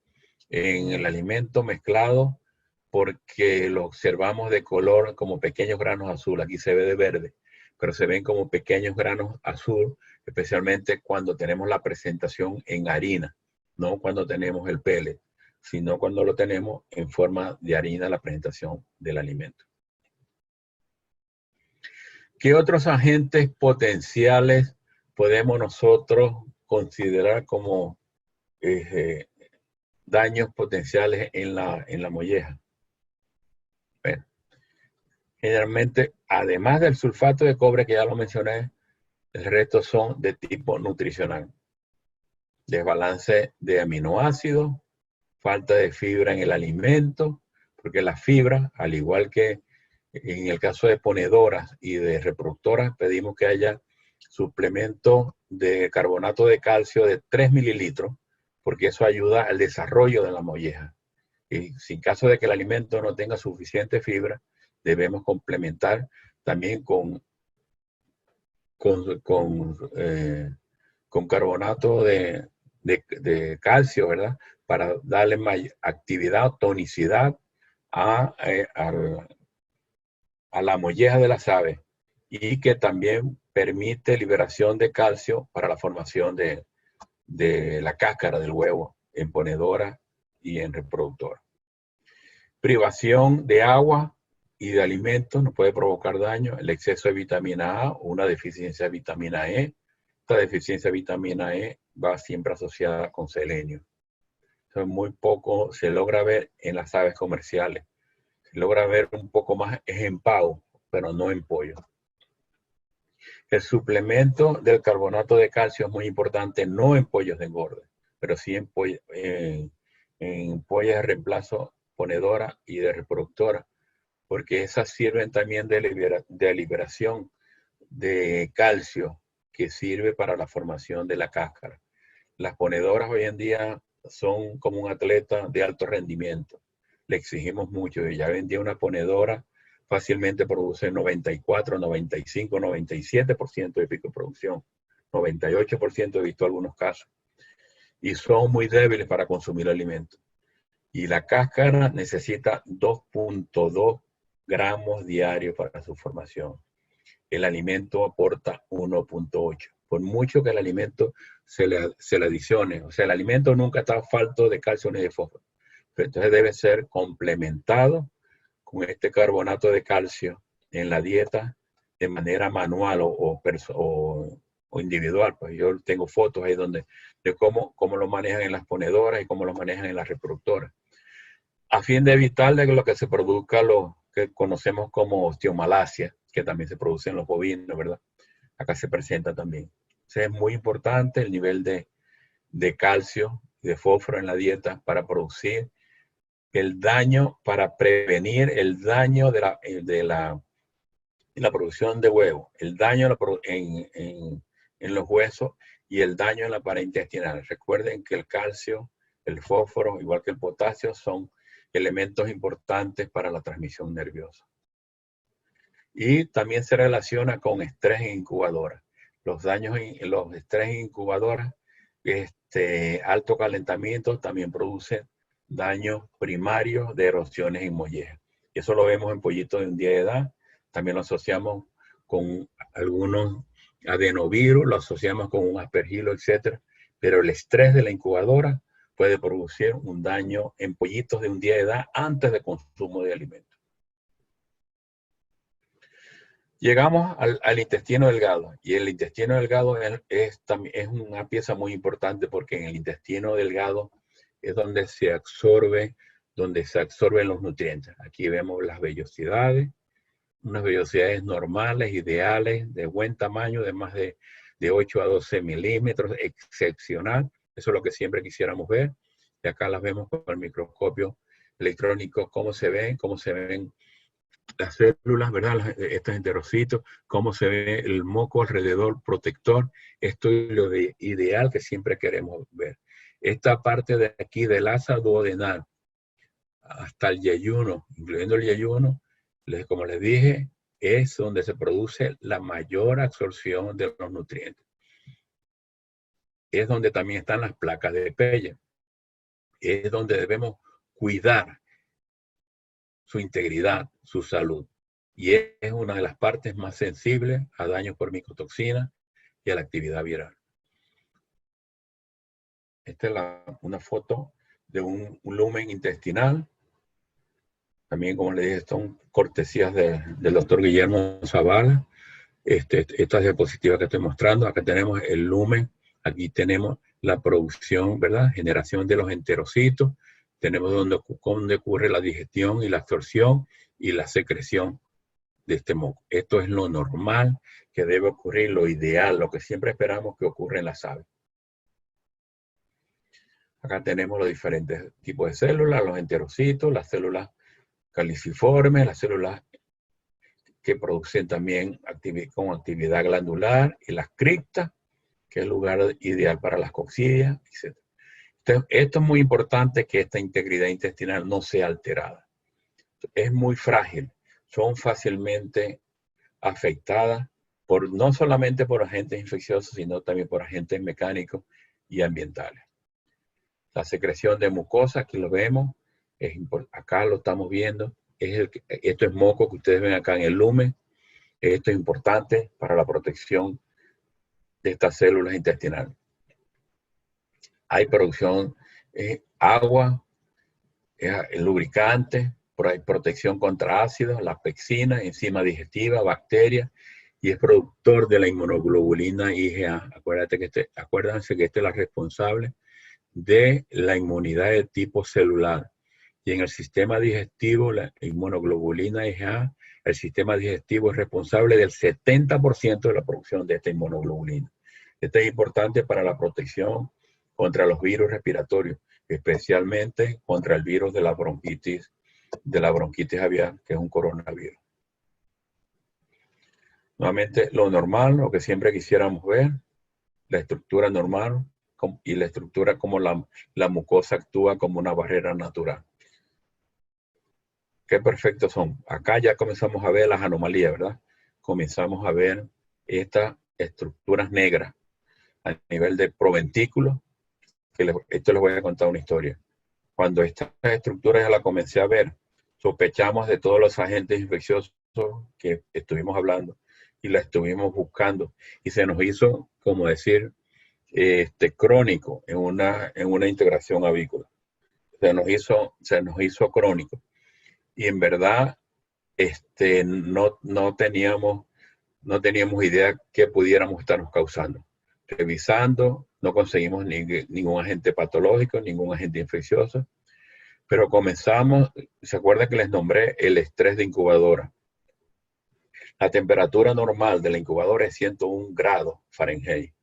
en el alimento mezclado porque lo observamos de color como pequeños granos azul. Aquí se ve de verde, pero se ven como pequeños granos azul, especialmente cuando tenemos la presentación en harina, no cuando tenemos el pellet, sino cuando lo tenemos en forma de harina, la presentación del alimento. ¿Qué otros agentes potenciales podemos nosotros considerar como daños potenciales en la molleja? Bueno, generalmente, además del sulfato de cobre que ya lo mencioné, el resto son de tipo nutricional. Desbalance de aminoácidos, falta de fibra en el alimento, porque la fibra, al igual que en el caso de ponedoras y de reproductoras, pedimos que haya suplemento de carbonato de calcio de 3 mililitros, porque eso ayuda al desarrollo de la molleja. Y si en caso de que el alimento no tenga suficiente fibra, debemos complementar también con carbonato de calcio, ¿verdad? Para darle mayor actividad, tonicidad a la molleja de las aves y que también permite liberación de calcio para la formación de la cáscara del huevo en ponedora y en reproductora. Privación de agua y de alimentos nos puede provocar daño. El exceso de vitamina A o una deficiencia de vitamina E. Esta deficiencia de vitamina E va siempre asociada con selenio. Entonces, muy poco se logra ver en las aves comerciales. Se logra ver un poco más en pavo, pero no en pollo. El suplemento del carbonato de calcio es muy importante, no en pollos de engorde, pero sí en pollas de reemplazo, ponedora y de reproductora, porque esas sirven también de liberación de calcio que sirve para la formación de la cáscara. Las ponedoras hoy en día son como un atleta de alto rendimiento. Le exigimos mucho. Ya vendía una ponedora, fácilmente produce 94, 95, 97% de pico de producción. 98% he visto algunos casos. Y son muy débiles para consumir alimento. Y la cáscara necesita 2.2 gramos diarios para su formación. El alimento aporta 1.8. Por mucho que el alimento se le adicione. O sea, el alimento nunca está falto de calcio ni de fósforo. Pero entonces debe ser complementado con este carbonato de calcio en la dieta de manera manual o individual. Pues yo tengo fotos ahí de cómo lo manejan en las ponedoras y cómo lo manejan en las reproductoras. A fin de evitar de lo que se produzca lo que conocemos como osteomalacia, que también se produce en los bovinos, ¿verdad? Acá se presenta también. Entonces es muy importante el nivel de calcio y de fósforo en la dieta para producir el daño, para prevenir el daño de la producción de huevo, el daño en los huesos y el daño en la pared intestinal. Recuerden que el calcio, el fósforo, igual que el potasio, son elementos importantes para la transmisión nerviosa. Y también se relaciona con estrés en incubadoras. Los daños en los estrés en incubadoras, alto calentamiento también produce daños primarios de erosiones en molleja. Eso lo vemos en pollitos de un día de edad. También lo asociamos con algunos adenovirus, lo asociamos con un aspergilo, etc. Pero el estrés de la incubadora puede producir un daño en pollitos de un día de edad antes de consumo de alimentos. Llegamos al intestino delgado, y el intestino delgado es una pieza muy importante, porque en el intestino delgado es donde se absorben los nutrientes. Aquí vemos las vellosidades, unas vellosidades normales, ideales, de buen tamaño, de más de 8 a 12 milímetros, excepcional. Eso es lo que siempre quisiéramos ver. Y acá las vemos con el microscopio electrónico, cómo se ven las células, ¿verdad? Estos enterocitos, cómo se ve el moco alrededor protector. Esto es lo ideal que siempre queremos ver. Esta parte de aquí del asa duodenal hasta el yeyuno, incluyendo el yeyuno, como les dije, es donde se produce la mayor absorción de los nutrientes. Es donde también están las placas de Peyerl. Es donde debemos cuidar su integridad, su salud. Y es una de las partes más sensibles a daños por micotoxinas y a la actividad viral. Esta es una foto de un lumen intestinal. También, como le dije, son cortesías del doctor Guillermo Zavala. Esta diapositiva que estoy mostrando, acá tenemos el lumen, aquí tenemos la producción, ¿verdad? Generación de los enterocitos. Tenemos donde ocurre la digestión y la absorción y la secreción de este moco. Esto es lo normal que debe ocurrir, lo ideal, lo que siempre esperamos que ocurra en las aves. Acá tenemos los diferentes tipos de células, los enterocitos, las células caliciformes, las células que producen también con actividad glandular, y las criptas, que es el lugar ideal para las coccidias, etc. Esto es muy importante, que esta integridad intestinal no sea alterada. Es muy frágil, son fácilmente afectadas no solamente por agentes infecciosos, sino también por agentes mecánicos y ambientales. La secreción de mucosa, aquí lo vemos, acá lo estamos viendo, esto es moco que ustedes ven acá en el lumen. Esto es importante para la protección de estas células intestinales. Hay producción agua, lubricante, hay protección contra ácidos, la pexina, enzima digestiva, bacterias, y es productor de la inmunoglobulina IgA. Acuérdense que esta es la responsable de la inmunidad de tipo celular. Y en el sistema digestivo, la inmunoglobulina IgA, el sistema digestivo es responsable del 70% de la producción de esta inmunoglobulina. Esto es importante para la protección contra los virus respiratorios, especialmente contra el virus de la bronquitis aviar, que es un coronavirus. Nuevamente, lo normal, lo que siempre quisiéramos ver, la estructura normal y la estructura como la mucosa actúa como una barrera natural. Qué perfectos son. Acá ya comenzamos a ver las anomalías, ¿verdad? Comenzamos a ver estas estructuras negras a nivel de proventículo, esto les voy a contar una historia. Cuando estas estructuras ya las comencé a ver, sospechamos de todos los agentes infecciosos que estuvimos hablando y la estuvimos buscando, y se nos hizo, como decir, crónico en una integración avícola. Se nos hizo crónico. Y en verdad, no teníamos idea qué pudiéramos estarnos causando. Revisando, no conseguimos ningún agente patológico, ningún agente infeccioso, pero comenzamos, ¿se acuerdan que les nombré el estrés de incubadora? La temperatura normal de la incubadora es 101 grados Fahrenheit.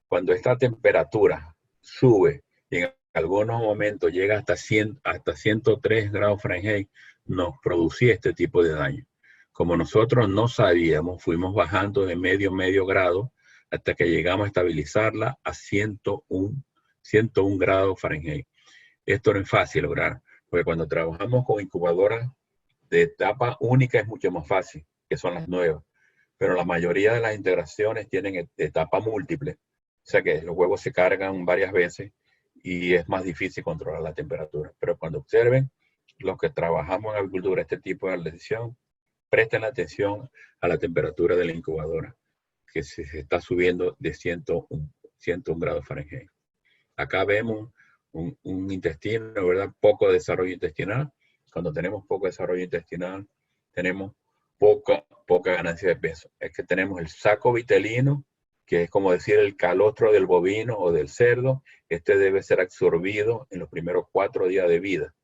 Cuando esta temperatura sube y en algunos momentos llega hasta 103 grados Fahrenheit, nos producía este tipo de daño. Como nosotros no sabíamos, fuimos bajando de medio grado hasta que llegamos a estabilizarla a 101 grados Fahrenheit. Esto no es fácil lograr, porque cuando trabajamos con incubadoras de etapa única es mucho más fácil, que son las nuevas. Pero la mayoría de las integraciones tienen etapa múltiple. O sea que los huevos se cargan varias veces y es más difícil controlar la temperatura. Pero cuando observen, los que trabajamos en agricultura, este tipo de decisión, presten atención a la temperatura de la incubadora. que se está subiendo de 101 grados Fahrenheit. Acá vemos un intestino, ¿verdad? Poco desarrollo intestinal. Cuando tenemos poco desarrollo intestinal, tenemos poca ganancia de peso. Es que tenemos el saco vitelino, que es como decir el calostro del bovino o del cerdo. Este debe ser absorbido en los primeros 4 días de vida.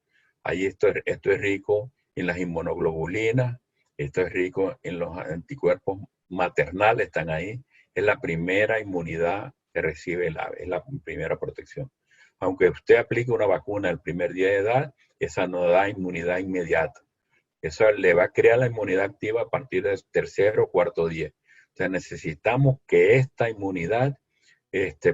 Ahí esto es rico en las inmunoglobulinas, esto es rico en los anticuerpos maternales, están ahí. Es la primera inmunidad que recibe el ave, es la primera protección. Aunque usted aplique una vacuna el primer día de edad, esa no da inmunidad inmediata. Eso le va a crear la inmunidad activa a partir del 3.º o 4.º día. O sea, necesitamos que esta inmunidad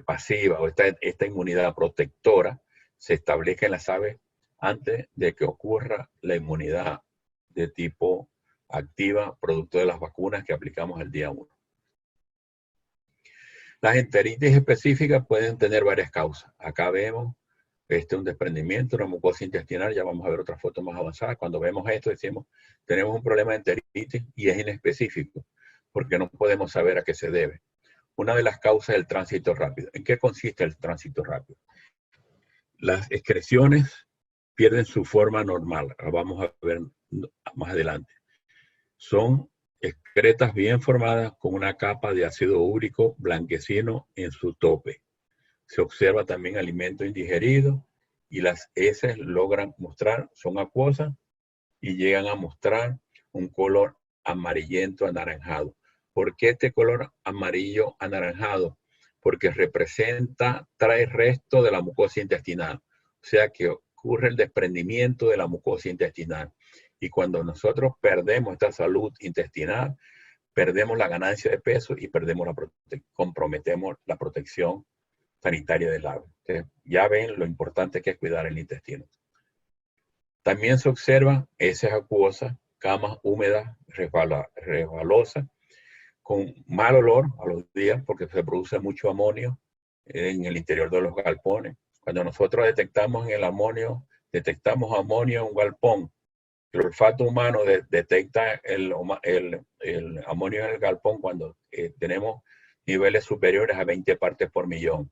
pasiva o esta inmunidad protectora se establezca en las aves antes de que ocurra la inmunidad de tipo activa, producto de las vacunas que aplicamos el día 1. Las enteritis específicas pueden tener varias causas. Acá vemos un desprendimiento, una mucosa intestinal, ya vamos a ver otra foto más avanzada. Cuando vemos esto decimos, tenemos un problema de enteritis y es inespecífico, porque no podemos saber a qué se debe. Una de las causas es el tránsito rápido. ¿En qué consiste el tránsito rápido? Las excreciones pierden su forma normal. Vamos a ver más adelante. Son excretas bien formadas con una capa de ácido úrico blanquecino en su tope. Se observa también alimento indigerido y las heces logran mostrar, son acuosas y llegan a mostrar un color amarillento anaranjado. ¿Por qué este color amarillo anaranjado? Porque trae resto de la mucosa intestinal. O sea que ocurre el desprendimiento de la mucosa intestinal. Y cuando nosotros perdemos esta salud intestinal, perdemos la ganancia de peso y comprometemos la protección sanitaria del ave. Entonces, ya ven lo importante que es cuidar el intestino. También se observan heces acuosas, camas húmedas, resbalosas, con mal olor a los días porque se produce mucho amonio en el interior de los galpones. Cuando nosotros detectamos amonio en un galpón, el olfato humano detecta el amonio en el galpón cuando tenemos niveles superiores a 20 partes por millón.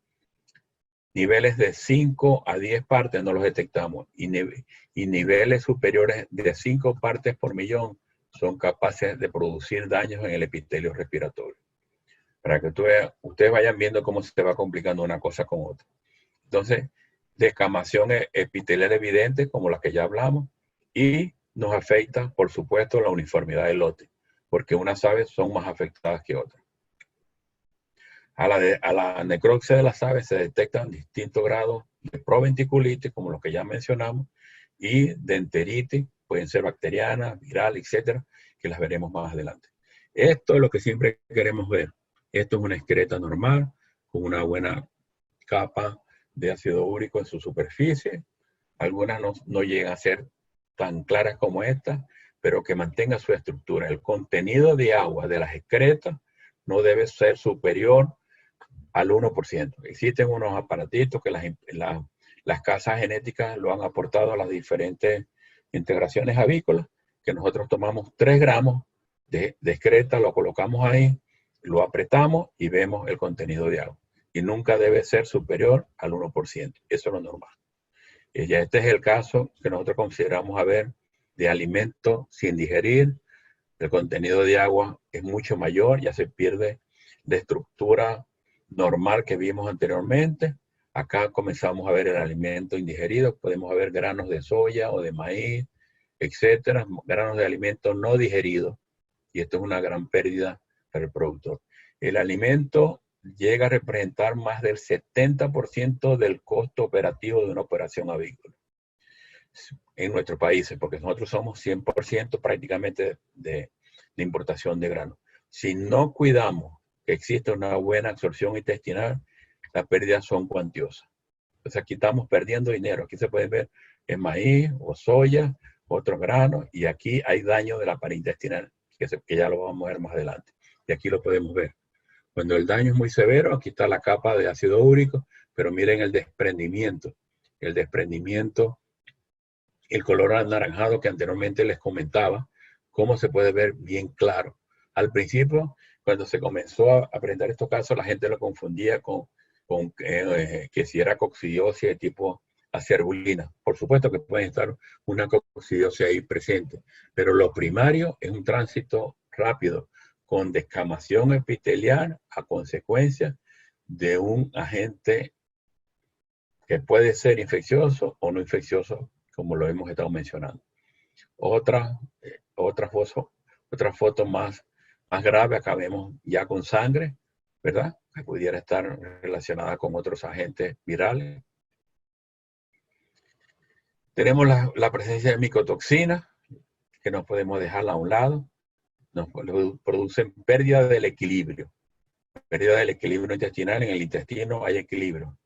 Niveles de 5 a 10 partes no los detectamos y niveles superiores de 5 partes por millón son capaces de producir daños en el epitelio respiratorio. Para que ustedes vayan viendo cómo se va complicando una cosa con otra. Entonces, descamación epitelial evidente, como la que ya hablamos, y nos afecta, por supuesto, la uniformidad del lote, porque unas aves son más afectadas que otras. A la necropsia de las aves se detectan distintos grados de proventiculitis, como los que ya mencionamos, y de enteritis, pueden ser bacterianas, viral, etcétera, que las veremos más adelante. Esto es lo que siempre queremos ver. Esto es una excreta normal, con una buena capa de ácido úrico en su superficie. Algunas no llegan a ser tan claras como esta, pero que mantenga su estructura. El contenido de agua de las excretas no debe ser superior al 1%. Existen unos aparatitos que las casas genéticas lo han aportado a las diferentes integraciones avícolas, que nosotros tomamos 3 gramos de excreta, lo colocamos ahí, lo apretamos y vemos el contenido de agua. Y nunca debe ser superior al 1%. Eso es lo normal. Y este es el caso que nosotros consideramos de alimentos sin digerir. El contenido de agua es mucho mayor, ya se pierde la estructura normal que vimos anteriormente. Acá comenzamos a ver el alimento indigerido, podemos ver granos de soya o de maíz, etcétera, granos de alimento no digeridos, y esto es una gran pérdida para el productor. El alimento llega a representar más del 70% del costo operativo de una operación avícola en nuestros países, porque nosotros somos 100% prácticamente de importación de grano. Si no cuidamos que existe una buena absorción intestinal, las pérdidas son cuantiosas. Entonces aquí estamos perdiendo dinero. Aquí se puede ver en maíz o soya, otros granos, y aquí hay daño de la pared intestinal, que ya lo vamos a ver más adelante. Y aquí lo podemos ver. Cuando el daño es muy severo, aquí está la capa de ácido úrico, pero miren el desprendimiento. El desprendimiento, el color anaranjado que anteriormente les comentaba, cómo se puede ver bien claro. Al principio Cuando se comenzó a aprender estos casos, la gente lo confundía con que si era coccidiosis de tipo aciarbulina. Por supuesto que puede estar una coccidiosis ahí presente, pero lo primario es un tránsito rápido con descamación epitelial a consecuencia de un agente que puede ser infeccioso o no infeccioso, como lo hemos estado mencionando. Otra foto más grave, acá vemos ya con sangre, ¿verdad? Que pudiera estar relacionada con otros agentes virales. Tenemos la presencia de micotoxinas, que no podemos dejarla a un lado. Nos producen pérdida del equilibrio. Pérdida del equilibrio intestinal. En el intestino hay equilibrio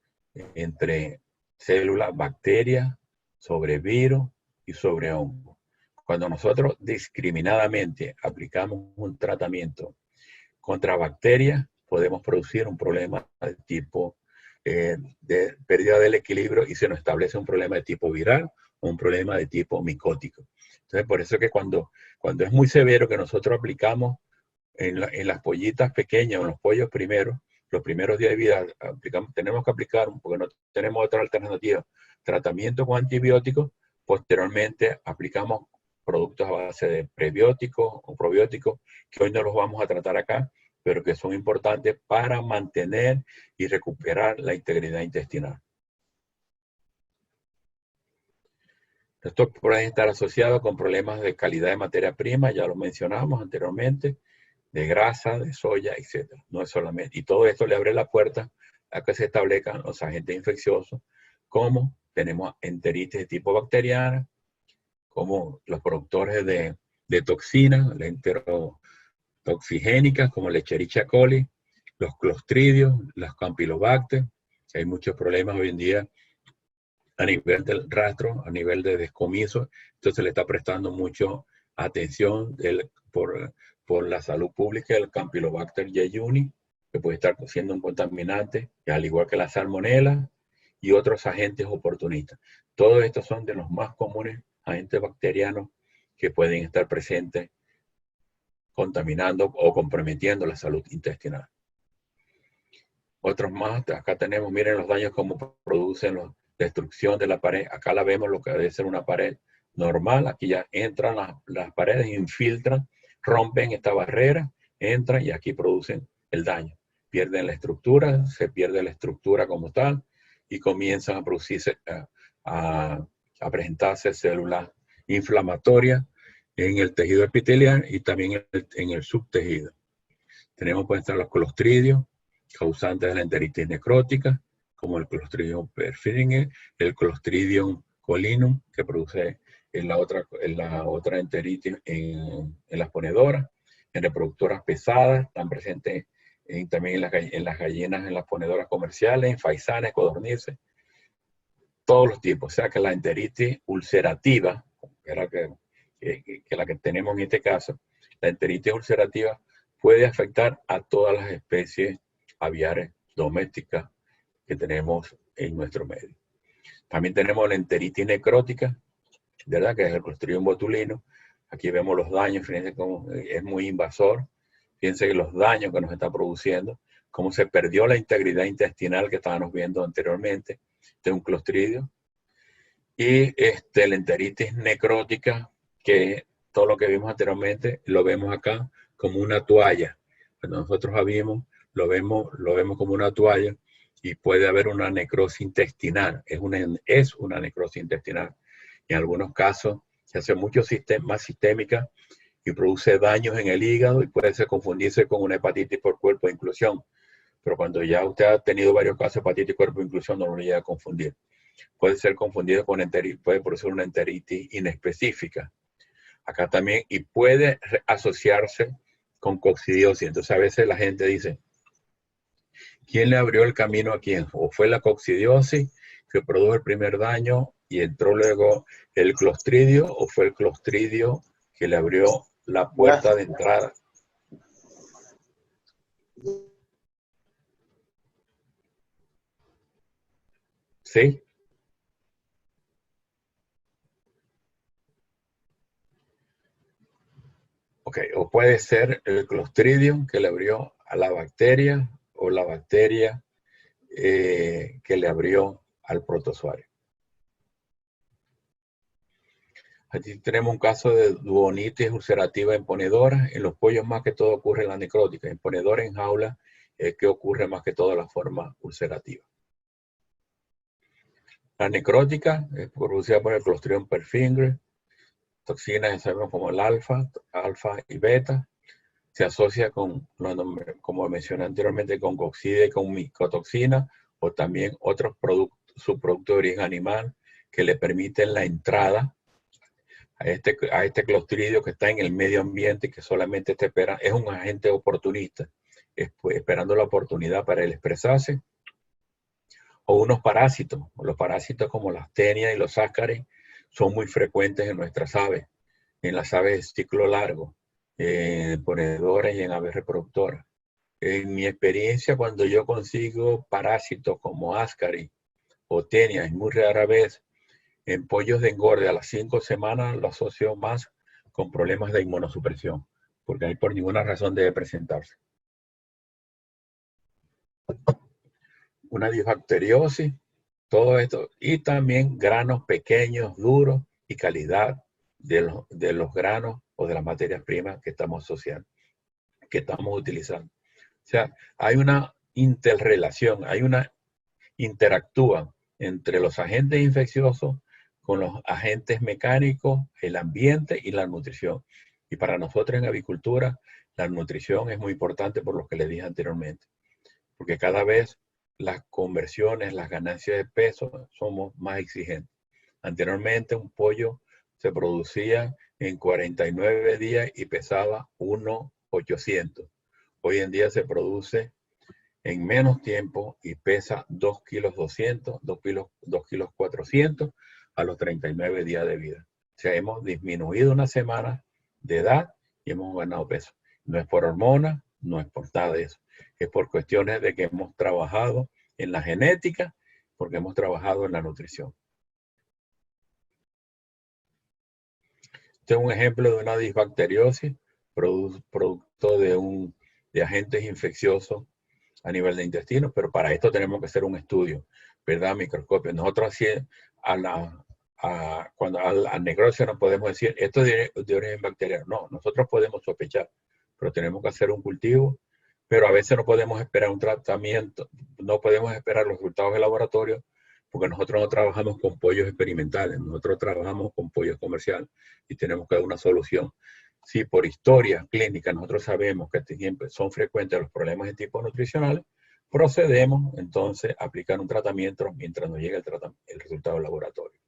entre células, bacterias, sobre virus y sobre hongo. Cuando nosotros discriminadamente aplicamos un tratamiento contra bacterias, podemos producir un problema de tipo de pérdida del equilibrio y se nos establece un problema de tipo viral o un problema de tipo micótico. Entonces, por eso que cuando es muy severo que nosotros aplicamos en las pollitas pequeñas o en los pollos primeros, los primeros días de vida, tenemos que aplicar, porque no tenemos otra alternativa, tratamiento con antibióticos. Posteriormente aplicamos productos a base de prebióticos o probióticos, que hoy no los vamos a tratar acá, pero que son importantes para mantener y recuperar la integridad intestinal. Esto puede estar asociado con problemas de calidad de materia prima, ya lo mencionamos anteriormente, de grasa, de soya, etc. No es solamente, y todo esto le abre la puerta a que se establezcan los agentes infecciosos, como tenemos enteritis de tipo bacteriana, como los productores de toxinas, la enterotoxigénicas, como la Escherichia coli, los clostridios, las campylobacter. Hay muchos problemas hoy en día a nivel del rastro, a nivel de descomiso. Entonces le está prestando mucho atención por la salud pública del Campylobacter jejuni, que puede estar siendo un contaminante, al igual que la salmonela y otros agentes oportunistas. Todos estos son de los más comunes agentes bacterianos que pueden estar presentes contaminando o comprometiendo la salud intestinal. Otros más, acá tenemos, miren los daños como producen la destrucción de la pared. Acá la vemos lo que debe ser una pared normal. Aquí ya entran las paredes, infiltran, rompen esta barrera, entran y aquí producen el daño. Pierden la estructura, se pierde la estructura como tal y comienzan a producirse, a presentarse células inflamatorias en el tejido epitelial y también en el subtejido. Tenemos pues los clostridios, causantes de la enteritis necrótica, como el Clostridium perfringens, el Clostridium colinum, que produce en la otra enteritis en las ponedoras, en reproductoras pesadas, están presentes también en las gallinas, en las ponedoras comerciales, en faisanes, codornices, todos los tipos. O sea que la enteritis ulcerativa, que la que tenemos en este caso, la enteritis ulcerativa puede afectar a todas las especies aviares domésticas que tenemos en nuestro medio. También tenemos la enteritis necrótica, ¿verdad? Que es el Clostridium botulino. Aquí vemos los daños, fíjense cómo es muy invasor. Fíjense que los daños que nos está produciendo, cómo se perdió la integridad intestinal que estábamos viendo anteriormente de un clostridio. Y la enteritis necrótica, que todo lo que vimos anteriormente, lo vemos acá como una toalla. Cuando nosotros lo vemos como una toalla y puede haber una necrosis intestinal. Es una necrosis intestinal. En algunos casos se hace mucho más sistémica y produce daños en el hígado y puede confundirse con una hepatitis por cuerpo de inclusión. Pero cuando ya usted ha tenido varios casos de hepatitis por cuerpo de inclusión, no lo llega a confundir. Puede ser confundido con puede producir una enteritis inespecífica. Acá también, y puede asociarse con coccidiosis. Entonces a veces la gente dice, ¿quién le abrió el camino a quién? ¿O fue la coccidiosis que produjo el primer daño y entró luego el clostridio? ¿O fue el clostridio que le abrió la puerta de entrada? ¿Sí? Ok, puede ser el Clostridium que le abrió a la bacteria o la bacteria que le abrió al protozoario. Aquí tenemos un caso de duodenitis ulcerativa en ponedoras. En los pollos más que todo ocurre en la necrótica. En ponedora en jaula es que ocurre más que todo en la forma ulcerativa. La necrótica es producida por el Clostridium perfringens. Toxinas que sabemos como el alfa y beta. Se asocia con, como mencioné anteriormente, con coxida y con micotoxina o también otros subproductos de origen animal que le permiten la entrada a este clostridio que está en el medio ambiente y que solamente espera, es un agente oportunista, esperando la oportunidad para él expresarse. O unos parásitos, los parásitos como las tenias y los ácaros son muy frecuentes en nuestras aves, en las aves de ciclo largo, en ponedoras y en aves reproductoras. En mi experiencia, cuando yo consigo parásitos como ascaris o tenias, muy rara vez, en pollos de engorde a las 5 semanas lo asocio más con problemas de inmunosupresión, porque ahí por ninguna razón debe presentarse. Una disbacteriosis, todo esto, y también granos pequeños, duros y calidad de los granos o de las materias primas que estamos asociando, que estamos utilizando. O sea, hay una interrelación, interactúan entre los agentes infecciosos con los agentes mecánicos, el ambiente y la nutrición. Y para nosotros en avicultura, la nutrición es muy importante por lo que les dije anteriormente. Porque cada vez las conversiones, las ganancias de peso, somos más exigentes. Anteriormente un pollo se producía en 49 días y pesaba 1.800. Hoy en día se produce en menos tiempo y pesa 2.200 kg, 2.400 kg a los 39 días de vida. O sea, hemos disminuido una semana de edad y hemos ganado peso. No es por hormonas, no es por nada de eso. Es por cuestiones de que hemos trabajado en la genética, porque hemos trabajado en la nutrición. Este es un ejemplo de una disbacteriosis, producto de agentes infecciosos a nivel de intestino, pero para esto tenemos que hacer un estudio, ¿verdad? Microscopio. Nosotros así cuando a necrosis no podemos decir esto es de origen bacteriano. No, nosotros podemos sospechar, pero tenemos que hacer un cultivo, pero a veces no podemos esperar un tratamiento, no podemos esperar los resultados del laboratorio, porque nosotros no trabajamos con pollos experimentales, nosotros trabajamos con pollos comerciales y tenemos que dar una solución. Si por historia clínica nosotros sabemos que son frecuentes los problemas de tipo nutricional, procedemos entonces a aplicar un tratamiento mientras nos llega el resultado del laboratorio.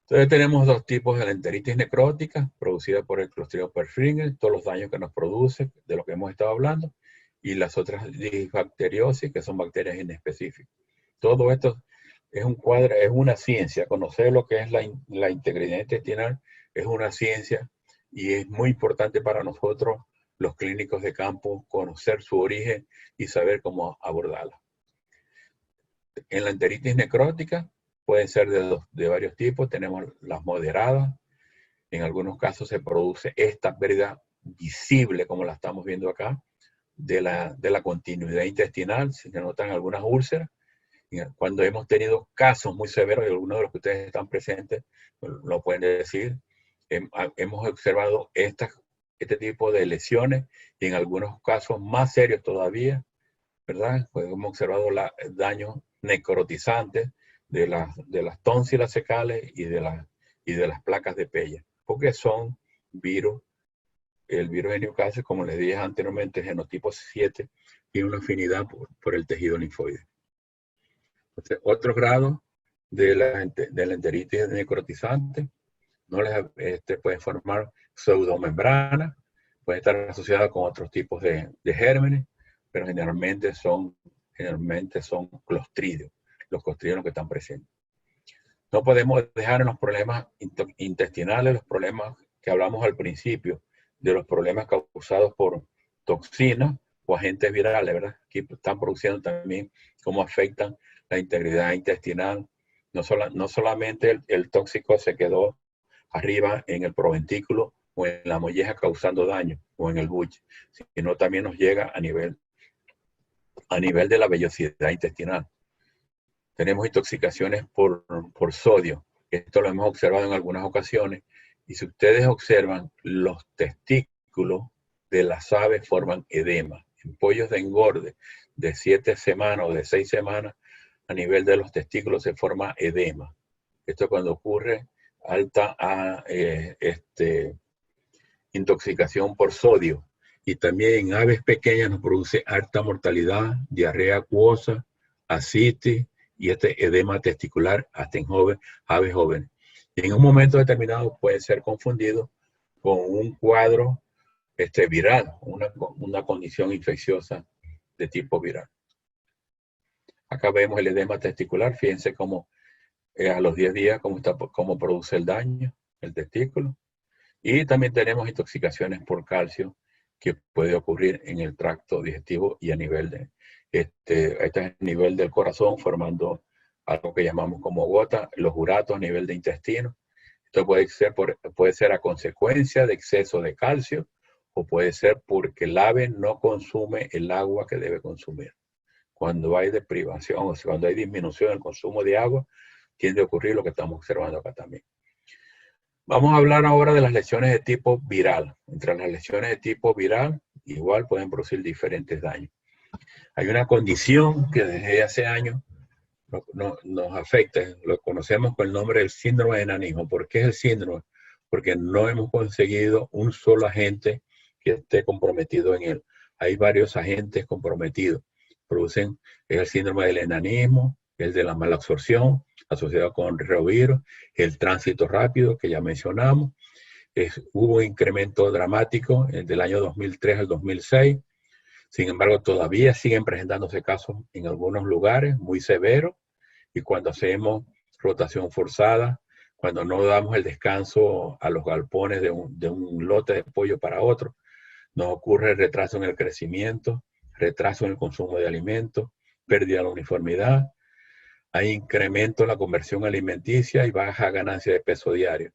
Entonces tenemos dos tipos de la enteritis necrótica, producida por el Clostridium perfringens, todos los daños que nos produce, de lo que hemos estado hablando, y las otras disbacteriosis, que son bacterias inespecíficas. Todo esto es un cuadro, es una ciencia. Conocer lo que es la integridad intestinal es una ciencia y es muy importante para nosotros, los clínicos de campo, conocer su origen y saber cómo abordarla. En la enteritis necrótica pueden ser de varios tipos. Tenemos las moderadas. En algunos casos se produce esta pérdida visible, como la estamos viendo acá, de la continuidad intestinal. Se notan algunas úlceras. Cuando hemos tenido casos muy severos, y algunos de los que ustedes están presentes lo pueden decir, hemos observado este tipo de lesiones y en algunos casos más serios todavía, ¿verdad? Pues hemos observado daños necrotizantes de las tónsilas fecales y de las placas de Pella, porque son virus. El virus de Newcastle, como les dije anteriormente, genotipo 7, tiene una afinidad por el tejido linfoide. Entonces, otro grado de la enteritis necrotizante puede formar pseudomembrana, puede estar asociada con otros tipos de gérmenes, pero generalmente son clostridios, los clostridios que están presentes. No podemos dejar en los problemas intestinales, los problemas que hablamos al principio, de los problemas causados por toxinas o agentes virales, ¿verdad? Aquí están produciendo también cómo afectan la integridad intestinal. No solamente el tóxico se quedó arriba en el proventículo o en la molleja causando daño, o en el buche, sino también nos llega a nivel de la vellosidad intestinal. Tenemos intoxicaciones por sodio. Esto lo hemos observado en algunas ocasiones. Y si ustedes observan, los testículos de las aves forman edema. En pollos de engorde de 7 semanas o de 6 semanas, a nivel de los testículos se forma edema. Esto es cuando ocurre alta intoxicación por sodio. Y también en aves pequeñas nos produce alta mortalidad, diarrea acuosa, ascitis y este edema testicular hasta en aves jóvenes. Y en un momento determinado puede ser confundido con un cuadro viral, una condición infecciosa de tipo viral. Acá vemos el edema testicular, fíjense cómo a los 10 días cómo produce el daño, el testículo. Y también tenemos intoxicaciones por calcio que puede ocurrir en el tracto digestivo y a nivel nivel del corazón, formando algo que llamamos como gota, los uratos a nivel de intestino. Esto puede ser a consecuencia de exceso de calcio o puede ser porque el ave no consume el agua que debe consumir. Cuando hay deprivación, o sea, cuando hay disminución del consumo de agua, tiende a ocurrir lo que estamos observando acá también. Vamos a hablar ahora de las lesiones de tipo viral. Entre las lesiones de tipo viral, igual pueden producir diferentes daños. Hay una condición que desde hace años nos afecta, lo conocemos con el nombre del síndrome de enanismo. ¿Por qué es el síndrome? Porque no hemos conseguido un solo agente que esté comprometido en él. Hay varios agentes comprometidos. Producen el síndrome del enanismo, el de la mala absorción, asociado con reovirus, el tránsito rápido que ya mencionamos. Hubo un incremento dramático del año 2003 al 2006. Sin embargo, todavía siguen presentándose casos en algunos lugares muy severos, y cuando hacemos rotación forzada, cuando no damos el descanso a los galpones de un lote de pollo para otro, nos ocurre retraso en el crecimiento, retraso en el consumo de alimentos, pérdida de la uniformidad, hay incremento en la conversión alimenticia y baja ganancia de peso diario.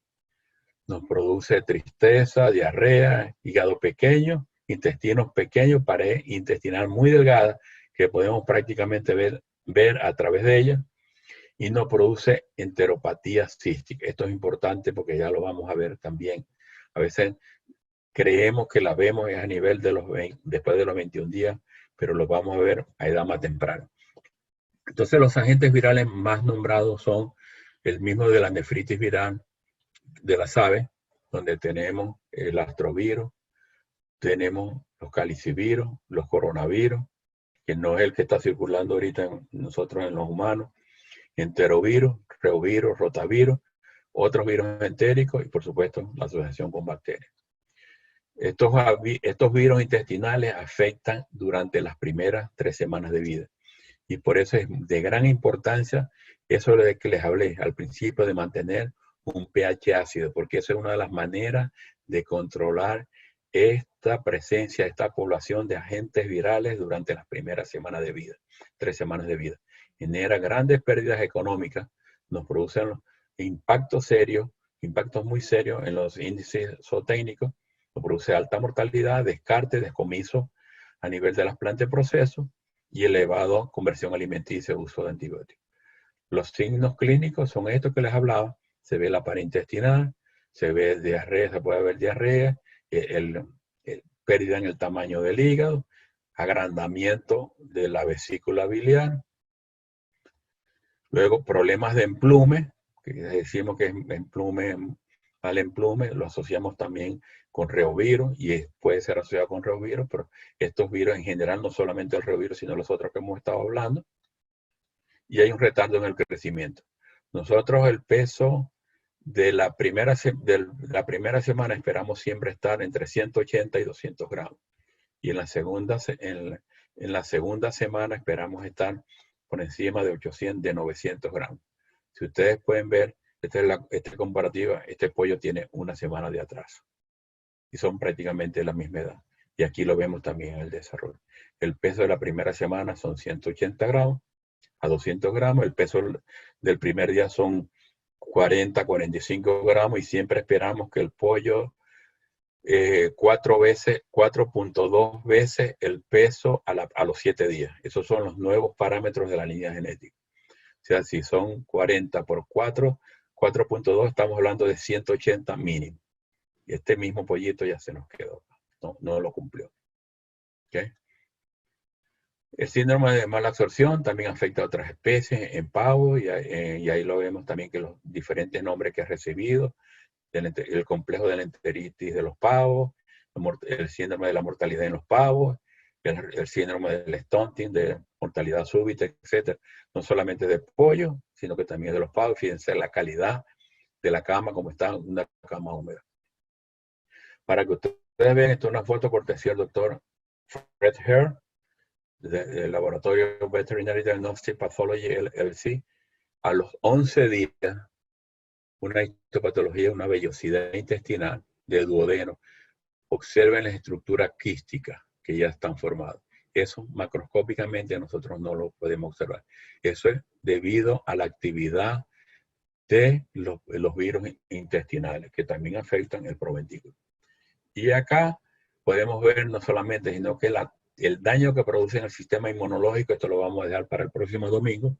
Nos produce tristeza, diarrea, hígado pequeño, intestinos pequeños, pared intestinal muy delgada que podemos prácticamente ver a través de ella, y nos produce enteropatía cística. Esto es importante porque ya lo vamos a ver también. A veces creemos que la vemos a nivel de después de los 21 días, pero lo vamos a ver a edad más temprana. Entonces los agentes virales más nombrados son el mismo de la nefritis viral de las aves, donde tenemos el astrovirus, tenemos los calicivirus, los coronavirus, que no es el que está circulando ahorita en nosotros en los humanos, enterovirus, reovirus, rotavirus, otros virus entéricos y por supuesto la asociación con bacterias. Estos virus intestinales afectan durante las primeras 3 semanas de vida. Y por eso es de gran importancia eso de que les hablé al principio, de mantener un pH ácido, porque eso es una de las maneras de controlar esta presencia, esta población de agentes virales durante las primeras semanas de vida, 3 semanas de vida. Genera grandes pérdidas económicas, nos producen impactos muy serios en los índices zootécnicos, nos produce alta mortalidad, descarte, descomiso a nivel de las plantas de proceso y elevado conversión alimenticia, uso de antibióticos. Los signos clínicos son estos que les hablaba. Se ve la pared intestinal, se ve diarrea, se puede ver diarrea, pérdida en el tamaño del hígado, agrandamiento de la vesícula biliar. Luego problemas de emplume, que decimos que mal emplume, lo asociamos también con reovirus y puede ser asociado con reovirus, pero estos virus en general, no solamente el reovirus, sino los otros que hemos estado hablando. Y hay un retardo en el crecimiento. Nosotros el peso de la primera semana esperamos siempre estar entre 180 y 200 gramos. Y en la segunda semana esperamos estar por encima de 900 gramos. Si ustedes pueden ver, esta comparativa, este pollo tiene 1 semana de atraso. Y son prácticamente la misma edad. Y aquí lo vemos también en el desarrollo. El peso de la primera semana son 180 gramos a 200 gramos. El peso del primer día son 40, 45 gramos. Y siempre esperamos que el pollo 4.2 veces el peso a los 7 días. Esos son los nuevos parámetros de la línea genética. O sea, si son 40 por 4, 4.2, estamos hablando de 180 mínimo. Y este mismo pollito ya se nos quedó. No lo cumplió. ¿Okay? El síndrome de mala absorción también afecta a otras especies en pavos y ahí lo vemos también que los diferentes nombres que ha recibido, el complejo de la enteritis de los pavos, el síndrome de la mortalidad en los pavos, el síndrome del stunting, de mortalidad súbita, etc. No solamente de pollo, sino que también de los pavos. Fíjense la calidad de la cama, como está una cama húmeda. Para que ustedes vean, esto es una foto cortesía del doctor Fred Hare, del Laboratorio Veterinary Diagnostic Pathology LLC. A los 11 días, una histopatología, una vellosidad intestinal del duodeno. Observen las estructuras quísticas que ya están formadas. Eso macroscópicamente nosotros no lo podemos observar. Eso es debido a la actividad de los virus intestinales que también afectan el proventículo. Y acá podemos ver no solamente, sino que el daño que produce en el sistema inmunológico, esto lo vamos a dejar para el próximo domingo,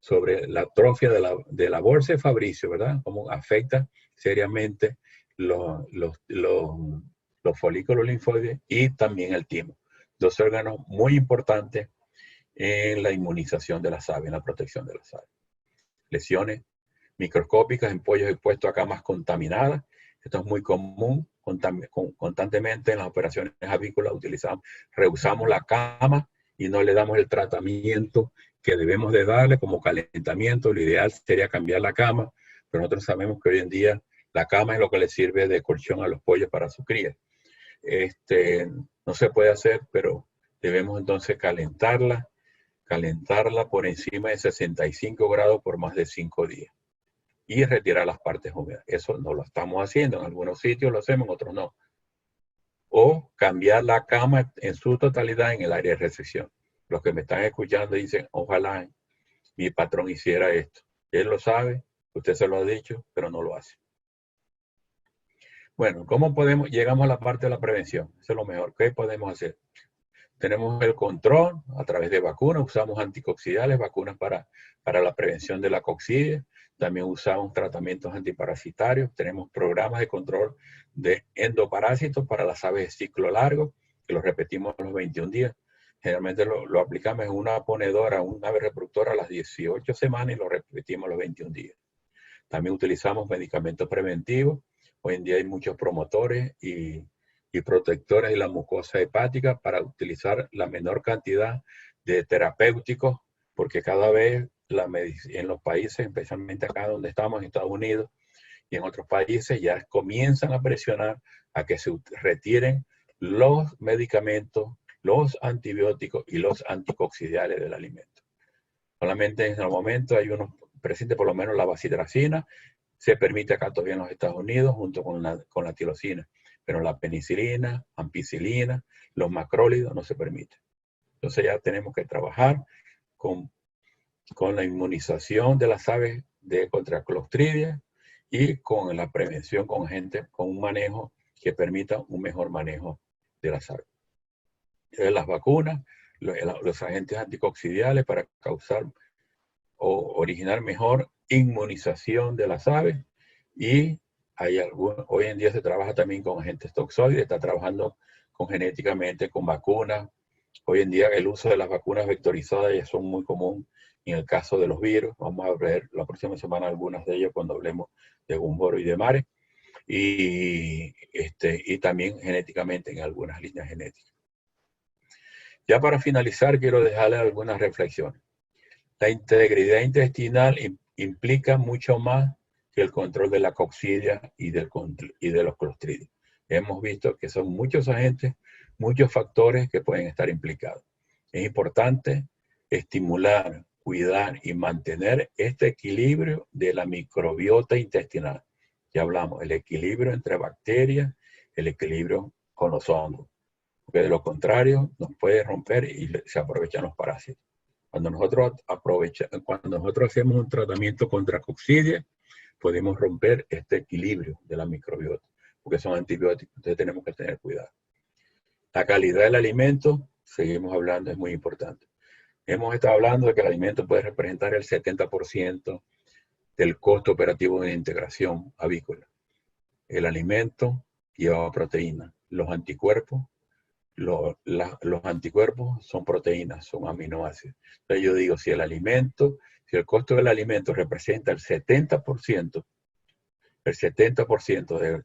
sobre la atrofia de la bolsa de Fabricio, ¿verdad? Cómo afecta seriamente los folículos linfoides y también el timo. Dos órganos muy importantes en la inmunización de las aves, en la protección de las aves. Lesiones microscópicas en pollos expuestos a camas contaminadas. Esto es muy común. Constantemente en las operaciones avícolas rehusamos la cama y no le damos el tratamiento que debemos de darle como calentamiento. Lo ideal sería cambiar la cama, pero nosotros sabemos que hoy en día la cama es lo que le sirve de colchón a los pollos para su cría. No se puede hacer, pero debemos entonces calentarla por encima de 65 grados por más de 5 días. Y retirar las partes húmedas. Eso no lo estamos haciendo. En algunos sitios lo hacemos, en otros no. O cambiar la cama en su totalidad en el área de recepción. Los que me están escuchando dicen, ojalá mi patrón hiciera esto. Él lo sabe, usted se lo ha dicho, pero no lo hace. Bueno, ¿cómo llegamos a la parte de la prevención? Eso es lo mejor. ¿Qué podemos hacer? Tenemos el control a través de vacunas. Usamos anticoxidales, vacunas para la prevención de la coccidia. También usamos tratamientos antiparasitarios. Tenemos programas de control de endoparásitos para las aves de ciclo largo, que los repetimos a los 21 días. Generalmente lo aplicamos en una ponedora, una ave reproductora a las 18 semanas y lo repetimos a los 21 días. También utilizamos medicamentos preventivos. Hoy en día hay muchos promotores y protectores de la mucosa hepática para utilizar la menor cantidad de terapéuticos, porque cada vez en los países, especialmente acá donde estamos, en Estados Unidos y en otros países, ya comienzan a presionar a que se retiren los medicamentos, los antibióticos y los anticoxidiales del alimento. Solamente en el momento hay unos presentes, por lo menos la bacitracina, se permite acá todavía en los Estados Unidos junto con la tirosina, pero la penicilina, ampicilina, los macrólidos no se permiten. Entonces ya tenemos que trabajar con la inmunización de las aves contra Clostridia y con la prevención con un manejo que permita un mejor manejo de las aves. Las vacunas, los agentes anticoxidiales para causar o originar mejor inmunización de las aves, y hoy en día se trabaja también con agentes toxoides, está trabajando genéticamente con vacunas. Hoy en día el uso de las vacunas vectorizadas ya son muy común en el caso de los virus. Vamos a ver la próxima semana algunas de ellas cuando hablemos de Gumboro y de Mare. Y también genéticamente en algunas líneas genéticas. Ya para finalizar, quiero dejarles algunas reflexiones. La integridad intestinal implica mucho más que el control de la coccidia y de los clostridios. Hemos visto que son muchos agentes, muchos factores que pueden estar implicados. Es importante estimular, cuidar y mantener este equilibrio de la microbiota intestinal. Ya hablamos, el equilibrio entre bacterias, el equilibrio con los hongos. Porque de lo contrario, nos puede romper y se aprovechan los parásitos. Cuando nosotros hacemos un tratamiento contra coccidia, podemos romper este equilibrio de la microbiota. porque son antibióticos, entonces tenemos que tener cuidado. La calidad del alimento, seguimos hablando, es muy importante. Hemos estado hablando de que el alimento puede representar el 70% del costo operativo de la integración avícola. El alimento lleva proteína. Los anticuerpos son proteínas, son aminoácidos. Entonces yo digo, si el costo del alimento representa el 70%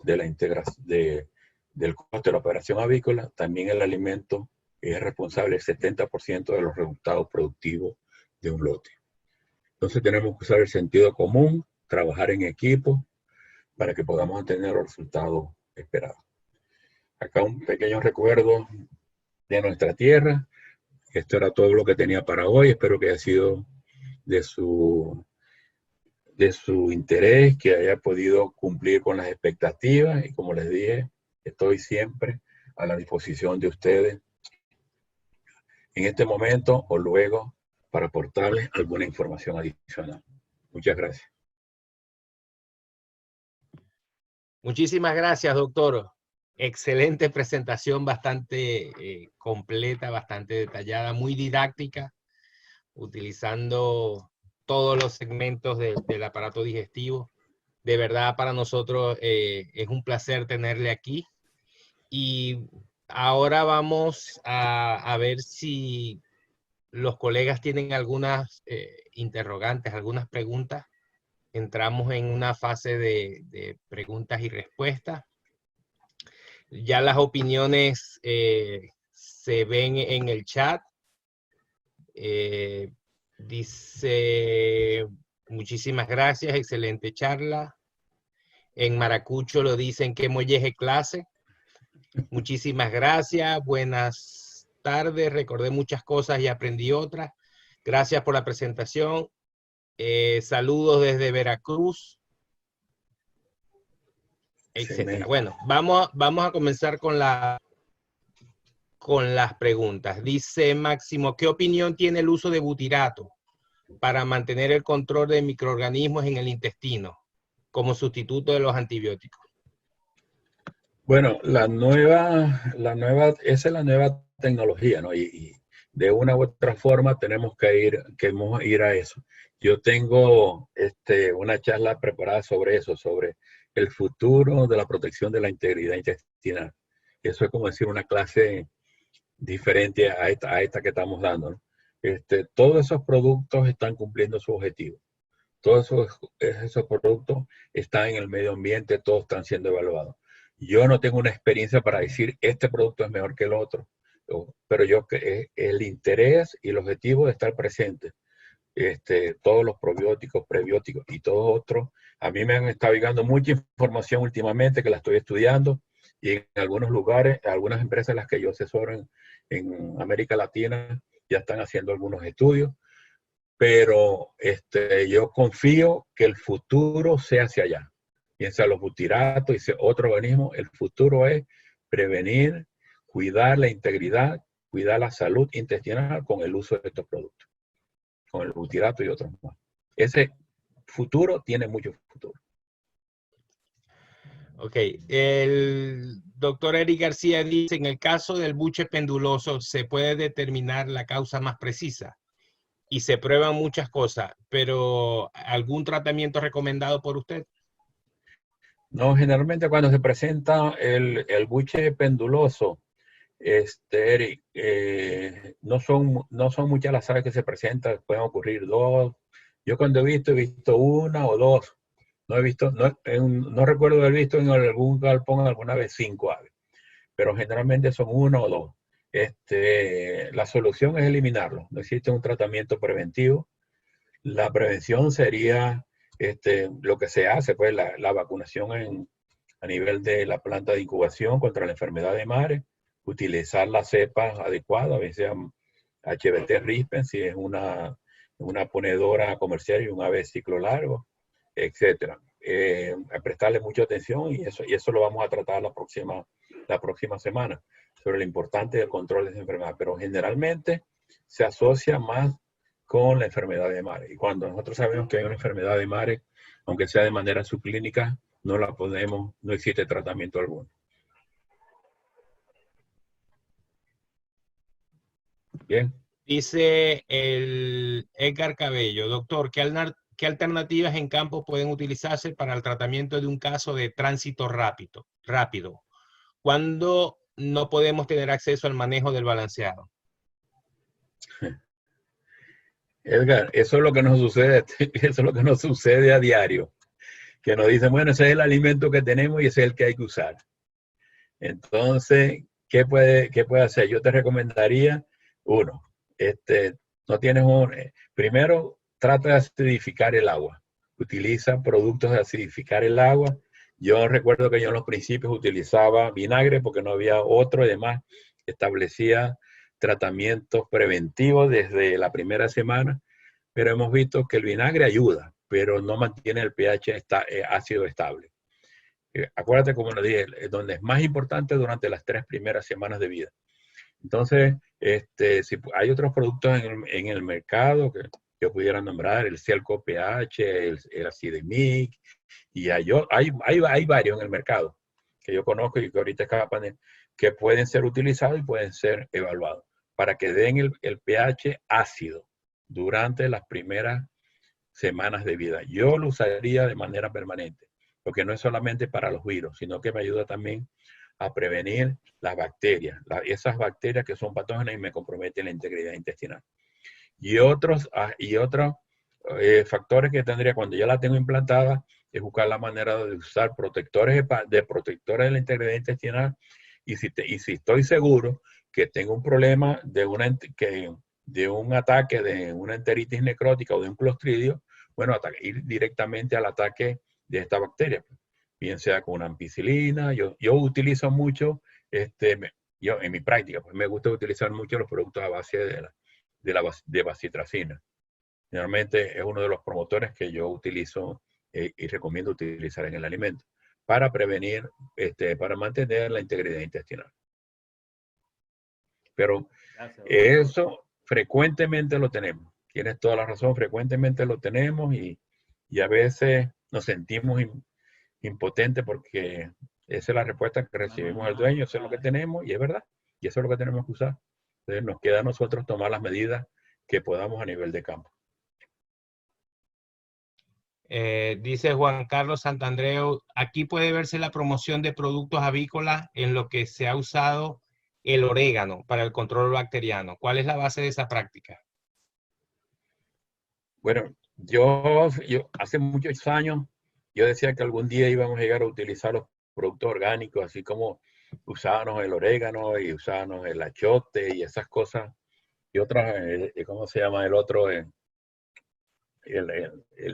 de la integración del costo de la operación avícola, también el alimento es responsable del 70% de los resultados productivos de un lote. Entonces tenemos que usar el sentido común, trabajar en equipo para que podamos obtener los resultados esperados. Acá un pequeño recuerdo de nuestra tierra. Esto era todo lo que tenía para hoy. Espero que haya sido de su interés, que haya podido cumplir con las expectativas. Y como les dije, estoy siempre a la disposición de ustedes en este momento o luego para aportarles alguna información adicional. Muchas gracias. Muchísimas gracias, doctor. Excelente presentación, bastante completa, bastante detallada, muy didáctica, utilizando todos los segmentos del aparato digestivo. De verdad, para nosotros es un placer tenerle aquí. Y ahora vamos a ver si los colegas tienen algunas interrogantes, algunas preguntas. Entramos en una fase de preguntas y respuestas. Ya las opiniones se ven en el chat. Dice, muchísimas gracias, excelente charla. En Maracucho lo dicen que molleje clase. Muchísimas gracias, buenas tardes, recordé muchas cosas y aprendí otras. Gracias por la presentación. Saludos desde Veracruz. Etcétera. Bueno, vamos a comenzar con las preguntas. Dice Máximo, ¿qué opinión tiene el uso de butirato para mantener el control de microorganismos en el intestino como sustituto de los antibióticos? Bueno, esa es la nueva tecnología, ¿no? Y de una u otra forma tenemos que ir a eso. Yo tengo una charla preparada sobre eso, sobre el futuro de la protección de la integridad intestinal. Eso es como decir una clase diferente a esta que estamos dando, ¿no? Todos esos productos están cumpliendo su objetivo. Todos esos productos están en el medio ambiente, todos están siendo evaluados. Yo no tengo una experiencia para decir este producto es mejor que el otro, pero el interés y el objetivo de estar presente, todos los probióticos, prebióticos y todo otro, a mí me han estado llegando mucha información últimamente que la estoy estudiando y en algunos lugares, algunas empresas en las que yo asesoro en América Latina ya están haciendo algunos estudios, pero yo confío que el futuro sea hacia allá. Piensa los butiratos y otro organismo, el futuro es prevenir, cuidar la integridad, cuidar la salud intestinal con el uso de estos productos, con el butirato y otros más. Ese futuro tiene mucho futuro. Ok, el doctor Eric García dice, en el caso del buche penduloso se puede determinar la causa más precisa y se prueban muchas cosas, pero ¿algún tratamiento recomendado por usted? No, generalmente cuando se presenta el buche penduloso, Eric, no son muchas las aves que se presentan, pueden ocurrir 2. Yo cuando he visto 1 o 2. No recuerdo haber visto en algún galpón alguna vez 5 aves, pero generalmente son 1 o 2. La solución es eliminarlo. No existe un tratamiento preventivo. La prevención sería lo que se hace, pues la vacunación a nivel de la planta de incubación contra la enfermedad de Mare, utilizar las cepas adecuadas, a veces HBT Rispen, si es una ponedora comercial y un ave de ciclo largo, etcétera. A prestarle mucha atención y eso lo vamos a tratar la próxima semana, sobre lo importante del control de esa enfermedad, pero generalmente se asocia más con la enfermedad de Mare. Y cuando nosotros sabemos que hay una enfermedad de Mare, aunque sea de manera subclínica, no existe tratamiento alguno. Bien. Dice el Edgar Cabello, doctor, ¿qué alternativas en campo pueden utilizarse para el tratamiento de un caso de tránsito rápido? ¿Cuándo no podemos tener acceso al manejo del balanceado? Edgar, eso es lo que nos sucede, eso es lo que nos sucede a diario. Que nos dicen, bueno, ese es el alimento que tenemos y ese es el que hay que usar. Entonces, ¿qué puede hacer? Yo te recomendaría, uno, no tienes primero, trata de acidificar el agua. Utiliza productos de acidificar el agua. Yo recuerdo que yo en los principios utilizaba vinagre porque no había otro y demás. Establecía tratamientos preventivos desde la primera semana, pero hemos visto que el vinagre ayuda, pero no mantiene el pH ácido estable. Acuérdate, como lo dije, donde es más importante durante las 3 primeras semanas de vida. Entonces, si hay otros productos en el mercado que yo pudiera nombrar, el Cielco pH, el Acidemic, y hay varios en el mercado que yo conozco y que ahorita escapan, que pueden ser utilizados y pueden ser evaluados para que den el pH ácido durante las primeras semanas de vida. Yo lo usaría de manera permanente, porque no es solamente para los virus, sino que me ayuda también a prevenir las bacterias, esas bacterias que son patógenas y me comprometen la integridad intestinal. Y otros factores que tendría cuando ya la tengo implantada es buscar la manera de usar protectores de la integridad intestinal y si estoy seguro que tengo un problema de un ataque de una enteritis necrótica o de un clostridio, bueno, ir directamente al ataque de esta bacteria, bien sea con una ampicilina. Yo utilizo mucho, yo en mi práctica, pues me gusta utilizar mucho los productos a base de bacitracina. Generalmente es uno de los promotores que yo utilizo y recomiendo utilizar en el alimento para prevenir, para mantener la integridad intestinal. Pero eso frecuentemente lo tenemos. Tienes toda la razón, frecuentemente lo tenemos y a veces nos sentimos impotentes porque esa es la respuesta que recibimos del dueño, eso es lo que tenemos y es verdad, y eso es lo que tenemos que usar. Entonces nos queda a nosotros tomar las medidas que podamos a nivel de campo. Dice Juan Carlos Santandreu, aquí puede verse la promoción de productos avícolas en lo que se ha usado el orégano para el control bacteriano. ¿Cuál es la base de esa práctica? Bueno, yo hace muchos años, yo decía que algún día íbamos a llegar a utilizar los productos orgánicos, así como usábamos el orégano y usábamos el achiote y esas cosas. Y otras, ¿cómo se llama el otro? El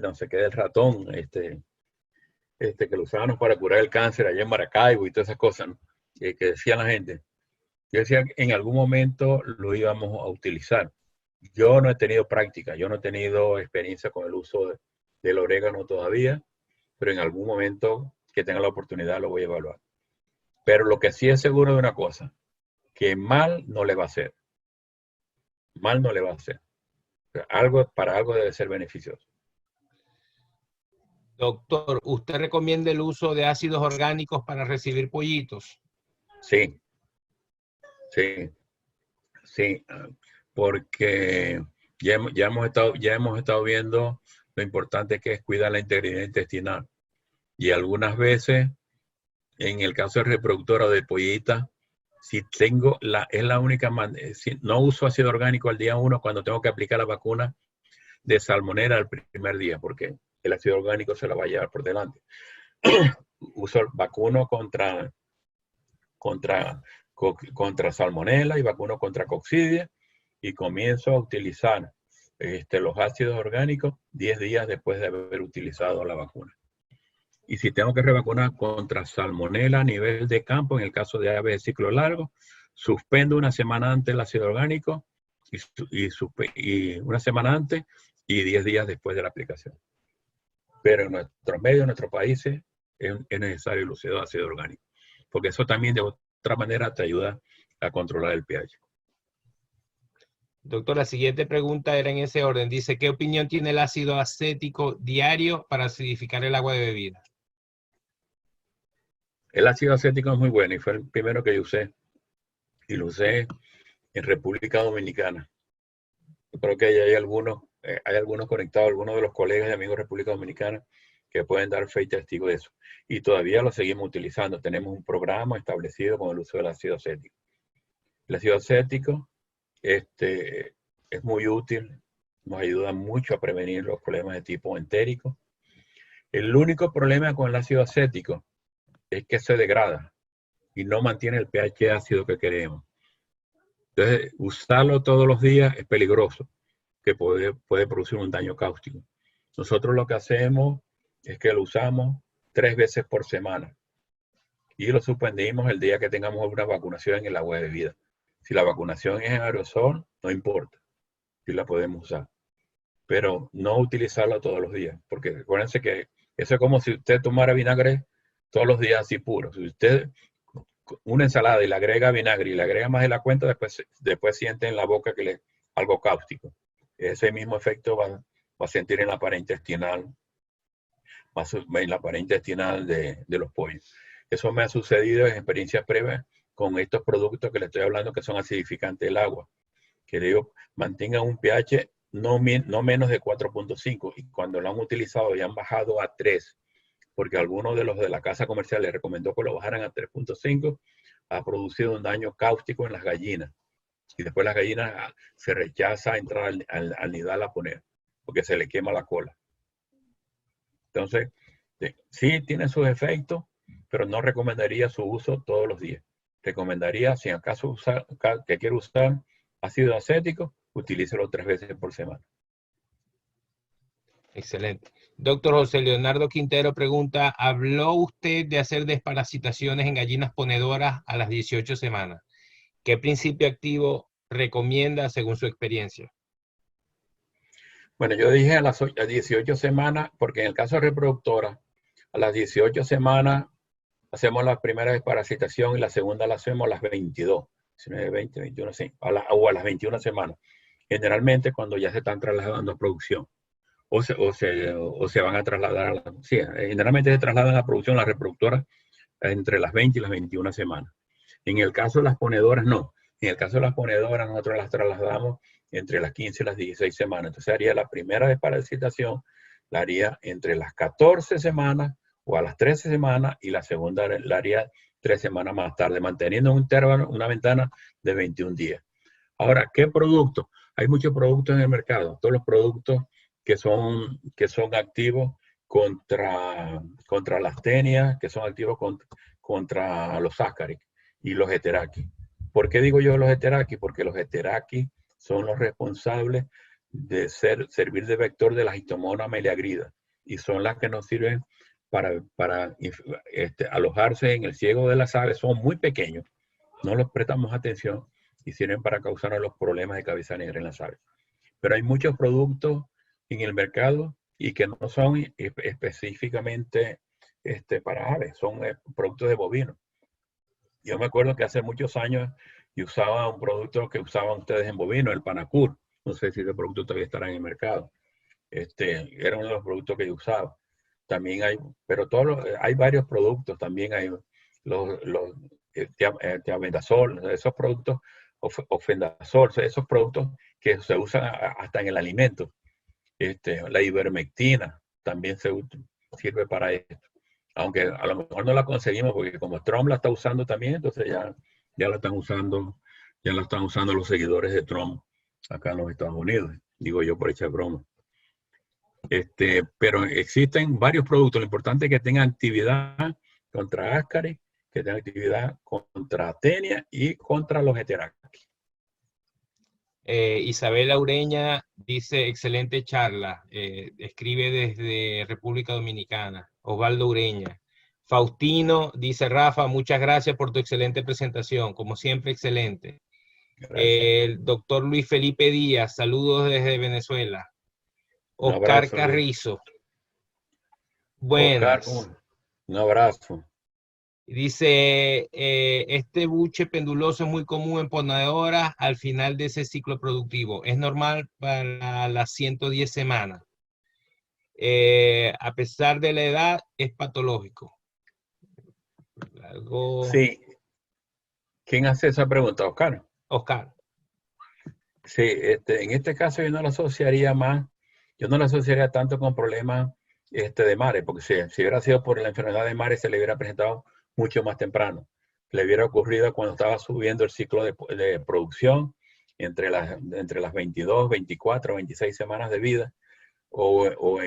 no sé qué del ratón, que lo usábamos para curar el cáncer allá en Maracaibo y todas esas cosas, ¿no? Que decía la gente. Yo decía que en algún momento lo íbamos a utilizar. Yo no he tenido práctica, yo no he tenido experiencia con el uso del orégano todavía, pero en algún momento que tenga la oportunidad lo voy a evaluar. Pero lo que sí es seguro de una cosa, que mal no le va a hacer. Mal no le va a hacer. Para algo debe ser beneficioso. Doctor, ¿usted recomienda el uso de ácidos orgánicos para recibir pollitos? Sí. Sí, porque ya hemos estado viendo lo importante que es cuidar la integridad intestinal. Y algunas veces, en el caso de reproductora de pollita, si tengo es la única manera, si no uso ácido orgánico al día 1 cuando tengo que aplicar la vacuna de salmonela el primer día, porque el ácido orgánico se la va a llevar por delante. Uso vacuno contra salmonela y vacuno contra coccidia y comienzo a utilizar los ácidos orgánicos 10 días después de haber utilizado la vacuna. Y si tengo que revacunar contra salmonela a nivel de campo, en el caso de aves de ciclo largo, suspendo una semana antes el ácido orgánico y una semana antes y 10 días después de la aplicación. Pero en nuestros medios, en nuestros países, es necesario el uso de ácido orgánico, porque eso también de otra manera te ayuda a controlar el pH. Doctor, la siguiente pregunta era en ese orden. Dice, ¿qué opinión tiene el ácido acético diario para acidificar el agua de bebida? El ácido acético es muy bueno y fue el primero que yo usé. Y lo usé en República Dominicana. Yo creo que hay algunos conectados, algunos de los colegas y amigos de República Dominicana que pueden dar fe y testigo de eso. Y todavía lo seguimos utilizando. Tenemos un programa establecido con el uso del ácido acético. El ácido acético es muy útil, nos ayuda mucho a prevenir los problemas de tipo entérico. El único problema con el ácido acético es que se degrada y no mantiene el pH ácido que queremos. Entonces, usarlo todos los días es peligroso, que puede producir un daño cáustico. Nosotros lo que hacemos es que lo usamos 3 veces por semana y lo suspendimos el día que tengamos una vacunación en el agua de bebida. Si la vacunación es en aerosol, no importa, si la podemos usar. Pero no utilizarla todos los días, porque recuérdense que eso es como si usted tomara vinagre todos los días así puro. Si usted una ensalada y le agrega vinagre y le agrega más de la cuenta, después siente en la boca que algo cáustico. Ese mismo efecto va a sentir en la pared intestinal, de los pollos. Eso me ha sucedido en experiencias previas con estos productos que le estoy hablando que son acidificantes del agua. Que digo, mantengan un pH no menos de 4.5 y cuando lo han utilizado y han bajado a 3, porque algunos de los de la casa comercial les recomendó que lo bajaran a 3.5, ha producido un daño cáustico en las gallinas. Y después las gallinas se rechaza a entrar al nidal a poner, porque se le quema la cola. Entonces, sí tiene sus efectos, pero no recomendaría su uso todos los días. Recomendaría, si acaso que quiere usar ácido acético, utilícelo 3 veces por semana. Excelente. Doctor José Leonardo Quintero pregunta, ¿habló usted de hacer desparasitaciones en gallinas ponedoras a las 18 semanas? ¿Qué principio activo recomienda según su experiencia? Bueno, yo dije a las 18 semanas, porque en el caso de reproductora, a las 18 semanas hacemos la primera desparasitación y la segunda la hacemos a las 22, 19, 20, 21, sí, o a las 21 semanas. Generalmente cuando ya se están trasladando a producción. O se van a trasladar generalmente se trasladan a producción las reproductoras entre las 20 y las 21 semanas. En el caso de las ponedoras, no. En el caso de las ponedoras, nosotros las trasladamos entre las 15 y las 16 semanas. Entonces haría la primera desparasitación, la haría entre las 14 semanas o a las 13 semanas y la segunda la haría 3 semanas más tarde, manteniendo un intervalo, una ventana de 21 días. Ahora, ¿qué productos? Hay muchos productos en el mercado. Todos los productos que son activos contra las tenias, que son activos contra los ácaris y los heteraki. ¿Por qué digo yo los heteraki? Porque los heteraki son los responsables de servir de vector de la Histomonas meleagrida y son las que nos sirven para alojarse en el ciego de las aves. Son muy pequeños, no los prestamos atención y sirven para causar los problemas de cabeza negra en las aves. Pero hay muchos productos en el mercado y que no son específicamente para aves, son productos de bovinos. Yo me acuerdo que hace muchos años yo usaba un producto que usaban ustedes en bovino, el Panacur. No sé si ese producto todavía estará en el mercado. Era uno de los productos que yo usaba. También hay, pero hay varios productos. También hay los tiabendazol, esos productos, ofendazol, esos productos que se usan hasta en el alimento. La ivermectina también sirve para esto. Aunque a lo mejor no la conseguimos porque como Trump la está usando también, entonces ya la están usando los seguidores de Trump acá en los Estados Unidos. Digo yo por echar broma. Pero existen varios productos. Lo importante es que tengan actividad contra ácaris, que tengan actividad contra tenia y contra los heteraki. Isabel Ureña dice, excelente charla. Escribe desde República Dominicana. Osvaldo Ureña. Faustino dice, Rafa, muchas gracias por tu excelente presentación. Como siempre, excelente. El doctor Luis Felipe Díaz, saludos desde Venezuela. Oscar Carrizo. Buenas. Oscar, un abrazo. Dice, este buche penduloso es muy común en ponedoras al final de ese ciclo productivo. Es normal para las 110 semanas. A pesar de la edad, es patológico. Algo... Sí. ¿Quién hace esa pregunta, Oscar? Oscar. Sí, en este caso yo no lo asociaría más, yo no lo asociaría tanto con problemas de mares, porque si hubiera sido por la enfermedad de mares se le hubiera presentado mucho más temprano. Le hubiera ocurrido cuando estaba subiendo el ciclo de producción entre las 22, 24, 26 semanas de vida o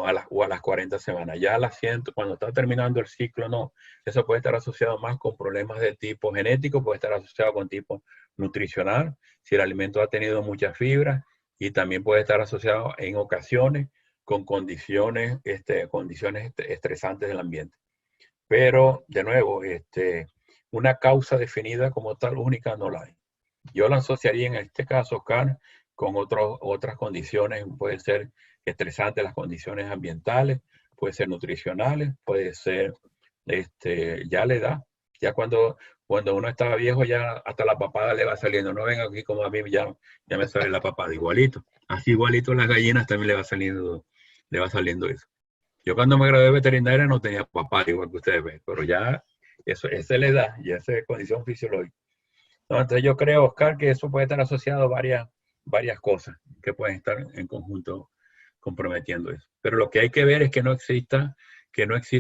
a las 40 semanas. Ya a las 100, cuando está terminando el ciclo, no. Eso puede estar asociado más con problemas de tipo genético, puede estar asociado con tipo nutricional, si el alimento ha tenido mucha fibra, y también puede estar asociado en ocasiones con condiciones estresantes del ambiente. Pero, de nuevo, una causa definida como tal única no la hay. Yo la asociaría en este caso, Oscar, con otras condiciones, pueden ser estresantes las condiciones ambientales, puede ser nutricionales, puede ser ya la edad. Ya cuando uno está viejo, ya hasta la papada le va saliendo. No venga aquí como a mí, ya me sale la papada igualito. Así igualito las gallinas también le va saliendo eso. Yo cuando me gradué de veterinaria no tenía papada igual que ustedes ven, pero ya esa es la edad, ya esa es condición fisiológica. No, entonces yo creo, Oscar, que eso puede estar asociado a varias cosas que pueden estar en conjunto comprometiendo eso. Pero lo que hay que ver es que no exista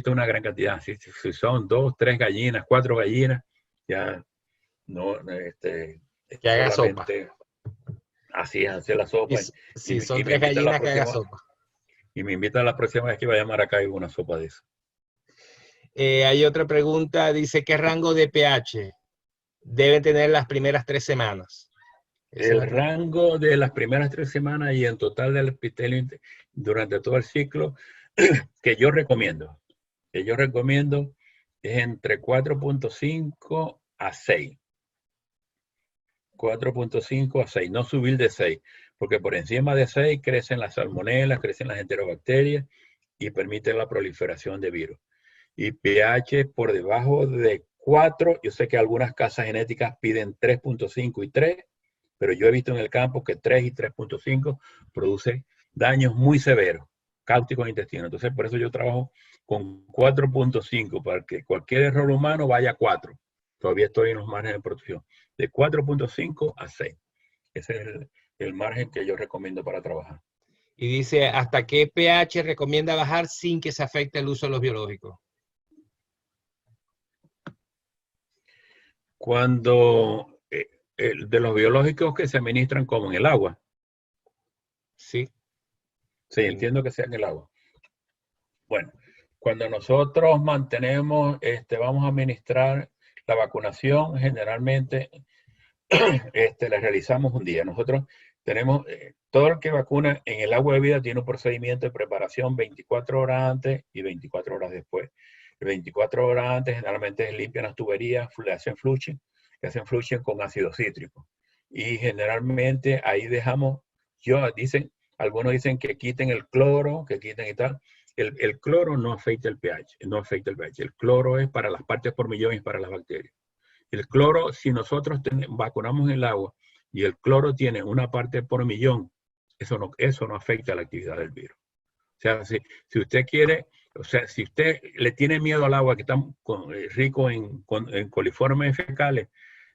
una gran cantidad. Si son 2, 3 gallinas, 4 gallinas, ya no, Que haga sopa. Así es, hacer la sopa. Si son 3 gallinas, que haga sopa. Y me invita a la próxima vez que vaya a Maracaibo una sopa de eso. Hay otra pregunta, dice, ¿qué rango de pH debe tener las primeras 3 semanas? El rango de las primeras 3 semanas y en total del epitelio durante todo el ciclo que yo recomiendo es entre 4.5 a 6. 4.5 a 6, no subir de 6, porque por encima de 6 crecen las salmonelas, crecen las enterobacterias y permiten la proliferación de virus. Y pH por debajo de 4, yo sé que algunas casas genéticas piden 3.5 y 3, pero yo he visto en el campo que 3 y 3.5 producen daños muy severos, cáusticos en intestino. Entonces, por eso yo trabajo con 4.5, para que cualquier error humano vaya a 4. Todavía estoy en los márgenes de producción. De 4.5 a 6. Ese es el margen que yo recomiendo para trabajar. Y dice, ¿hasta qué pH recomienda bajar sin que se afecte el uso de los biológicos? Cuando de los biológicos que se administran como en el agua. Sí. Sí, entiendo que sea en el agua. Bueno, cuando nosotros vamos a administrar la vacunación, generalmente la realizamos un día. Nosotros tenemos, todo el que vacuna en el agua de vida tiene un procedimiento de preparación 24 horas antes y 24 horas después. 24 horas antes generalmente limpian las tuberías, le hacen flushing con ácido cítrico. Y generalmente ahí dejamos, algunos dicen que quiten el cloro, que quiten y tal. El cloro no afecta el pH, no afecta el pH. El cloro es para las partes por millón y para las bacterias. El cloro, si nosotros vacunamos el agua y el cloro tiene una parte por millón, eso no afecta la actividad del virus. O sea, si usted quiere, si usted le tiene miedo al agua que está rico en coliformes fecales,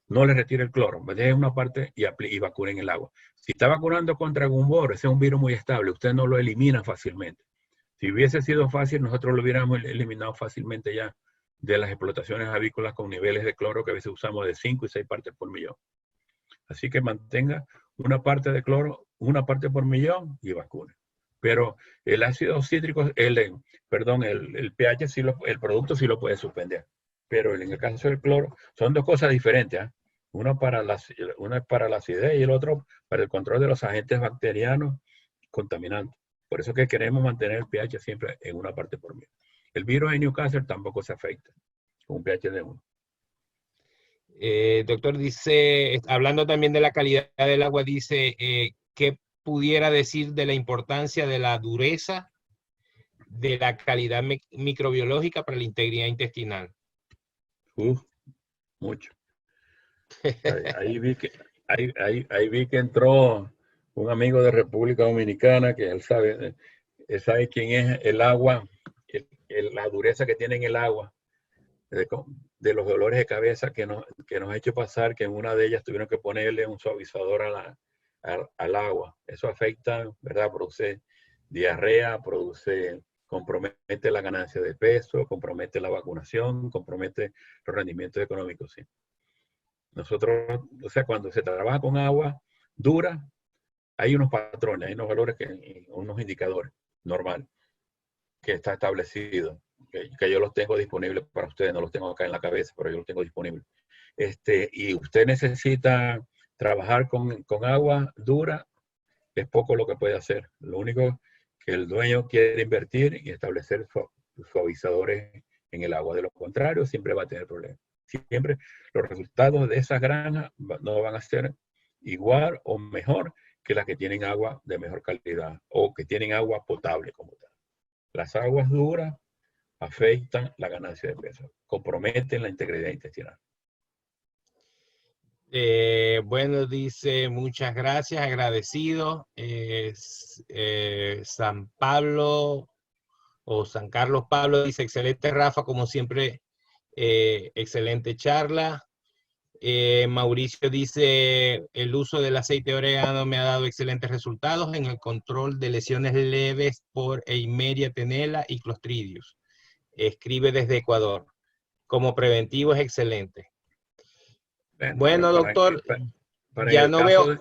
no le retire el cloro, deje una parte y vacunen el agua. Si está vacunando contra Gumboro, ese es un virus muy estable, usted no lo elimina fácilmente. Si hubiese sido fácil, nosotros lo hubiéramos eliminado fácilmente ya de las explotaciones avícolas con niveles de cloro que a veces usamos de 5 y 6 partes por millón. Así que mantenga una parte de cloro, una parte por millón y vacune. Pero el ácido cítrico, el pH, el producto sí lo puede suspender. Pero en el caso del cloro, son dos cosas diferentes. Una es para la acidez y el otro para el control de los agentes bacterianos contaminantes. Por eso que queremos mantener el pH siempre en una parte por millón. El virus de Newcastle tampoco se afecta con un pH de 1. Doctor, dice, hablando también de la calidad del agua, dice, ¿qué pudiera decir de la importancia de la dureza de la calidad microbiológica para la integridad intestinal? Mucho. Ahí vi que entró un amigo de República Dominicana que él sabe quién es el agua, la dureza que tiene en el agua. de los dolores de cabeza que nos ha hecho pasar, que en una de ellas tuvieron que ponerle un suavizador al agua. Eso afecta, ¿verdad? Produce diarrea, compromete la ganancia de peso, compromete la vacunación, compromete los rendimientos económicos, ¿sí? Nosotros, o sea, cuando se trabaja con agua dura, hay unos patrones, hay unos valores, unos indicadores normales que está establecido, que yo los tengo disponibles para ustedes, no los tengo acá en la cabeza, pero yo los tengo disponibles. Y usted necesita trabajar con agua dura, es poco lo que puede hacer. Lo único que el dueño quiere invertir y establecer suavizadores en el agua. De lo contrario, siempre va a tener problemas. Siempre los resultados de esas granjas no van a ser igual o mejor que las que tienen agua de mejor calidad o que tienen agua potable como tal. Las aguas duras afectan la ganancia de peso, comprometen la integridad intestinal. Bueno, dice, muchas gracias, agradecido. San Pablo o San Carlos Pablo dice, excelente Rafa, como siempre, excelente charla. Mauricio dice, el uso del aceite de orégano me ha dado excelentes resultados en el control de lesiones leves por Eimeria tenella y Clostridius. Escribe desde Ecuador. Como preventivo es excelente. Bueno, doctor, ya no veo.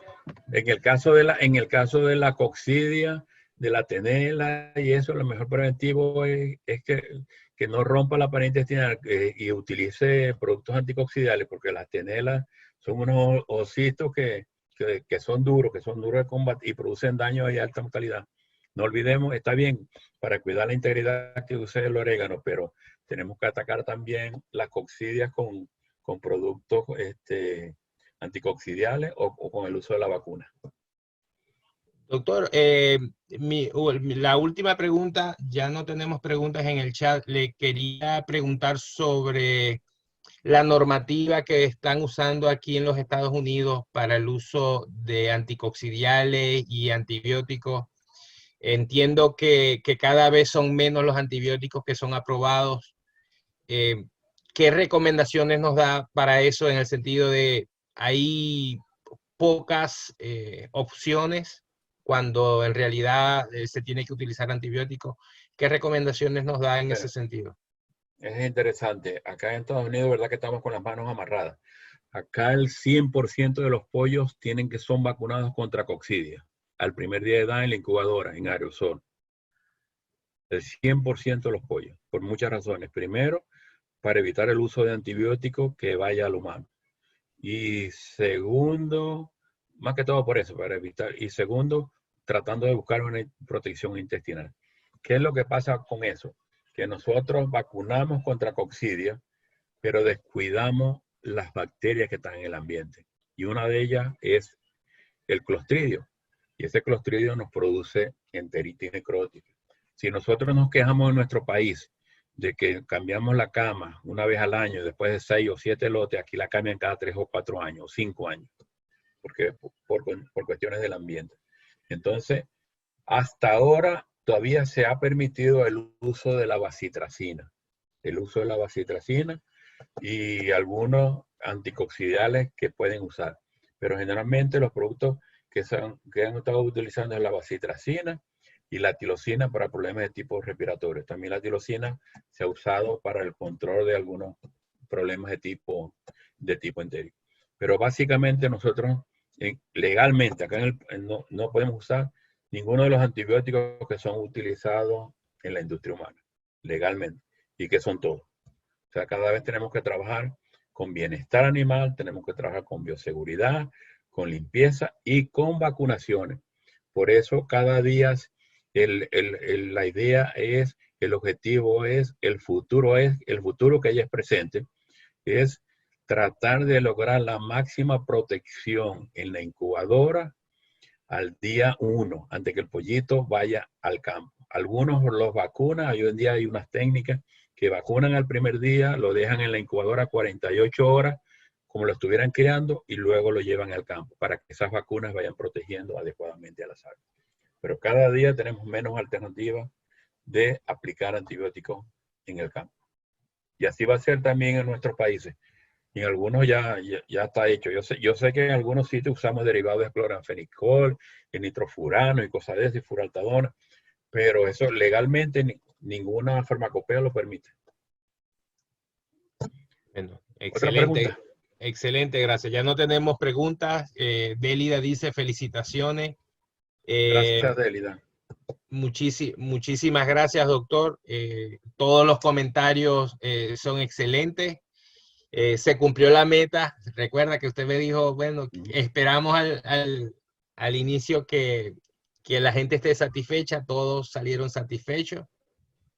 En el caso de la coccidia, de la tenela y eso, lo mejor preventivo es que no rompa la pared intestinal y utilice productos anticoccidiales, porque las tenelas son unos ositos que son duros de combate y producen daño y alta mortalidad. No olvidemos, está bien para cuidar la integridad que use el orégano, pero tenemos que atacar también las coccidias con productos anticoccidiales o con el uso de la vacuna. Doctor, la última pregunta, ya no tenemos preguntas en el chat. Le quería preguntar sobre la normativa que están usando aquí en los Estados Unidos para el uso de anticoccidiales y antibióticos. Entiendo que cada vez son menos los antibióticos que son aprobados. ¿Qué recomendaciones nos da para eso en el sentido de hay pocas opciones cuando en realidad se tiene que utilizar antibióticos? ¿Qué recomendaciones nos da en ese sentido? Es interesante. Acá en Estados Unidos, verdad que estamos con las manos amarradas. Acá el 100% de los pollos son vacunados contra coccidia al primer día de edad en la incubadora, en aerosol. El 100% de los pollos, por muchas razones. Primero, para evitar el uso de antibióticos que vaya al humano. Y segundo, más que todo por eso, para evitar. Y segundo, tratando de buscar una protección intestinal. ¿Qué es lo que pasa con eso? Que nosotros vacunamos contra coccidia, pero descuidamos las bacterias que están en el ambiente. Y una de ellas es el clostridio. Y ese clostridio nos produce enteritis necrótica. Si nosotros nos quejamos en nuestro país de que cambiamos la cama una vez al año, después de 6 o 7 lotes, aquí la cambian cada 3 o 4 años, 5 años, porque por cuestiones del ambiente. Entonces, hasta ahora todavía se ha permitido el uso de la bacitracina. El uso de la bacitracina y algunos anticoccidiales que pueden usar. Pero generalmente los productos que han estado utilizando es la bacitracina y la tirosina para problemas de tipo respiratorio. También la tirosina se ha usado para el control de algunos problemas de tipo entérico. Pero básicamente nosotros legalmente acá no podemos usar ninguno de los antibióticos que son utilizados en la industria humana, legalmente, y que son todos. O sea, cada vez tenemos que trabajar con bienestar animal, tenemos que trabajar con bioseguridad, con limpieza y con vacunaciones. Por eso cada día la idea es, el objetivo es, el futuro que ya es presente, es tratar de lograr la máxima protección en la incubadora al día 1, antes que el pollito vaya al campo. Algunos los vacunan, hoy en día hay unas técnicas que vacunan al primer día, lo dejan en la incubadora 48 horas, como lo estuvieran criando, y luego lo llevan al campo, para que esas vacunas vayan protegiendo adecuadamente a las aves. Pero cada día tenemos menos alternativas de aplicar antibióticos en el campo. Y así va a ser también en nuestros países. Y en algunos ya está hecho. Yo sé que en algunos sitios usamos derivados de cloranfenicol, de nitrofurano y cosas de eso, y furaltadona, pero eso legalmente ninguna farmacopea lo permite. Bueno, Otra excelente, pregunta. excelente, gracias. Ya no tenemos preguntas. Délida dice felicitaciones. Gracias, Delida. Muchísimas gracias, doctor. Todos los comentarios son excelentes. Se cumplió la meta. Recuerda que usted me dijo, bueno, esperamos al inicio que la gente esté satisfecha. Todos salieron satisfechos.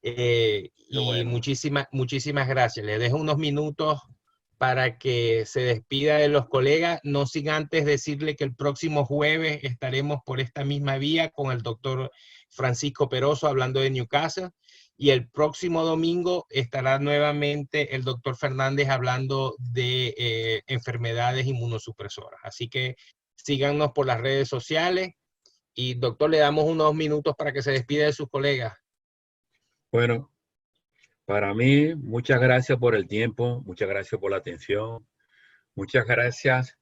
Y Bueno. muchísimas gracias. Le dejo unos minutos para que se despida de los colegas, no sin antes decirle que el próximo jueves estaremos por esta misma vía con el doctor Francisco Peroso hablando de Newcastle, y el próximo domingo estará nuevamente el doctor Fernández hablando de enfermedades inmunosupresoras. Así que síganos por las redes sociales, y doctor, le damos unos minutos para que se despida de sus colegas. Bueno, para mí, muchas gracias por el tiempo, muchas gracias por la atención, muchas gracias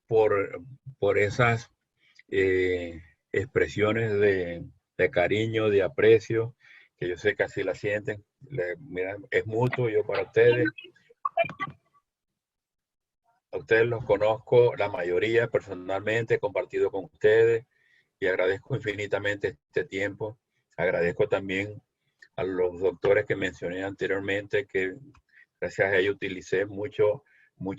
por esas expresiones de cariño, de aprecio, que yo sé que así la sienten. Mira, es mutuo, yo para ustedes. A ustedes los conozco, la mayoría personalmente, he compartido con ustedes y agradezco infinitamente este tiempo. Agradezco también a los doctores que mencioné anteriormente, que gracias a ellos utilicé mucho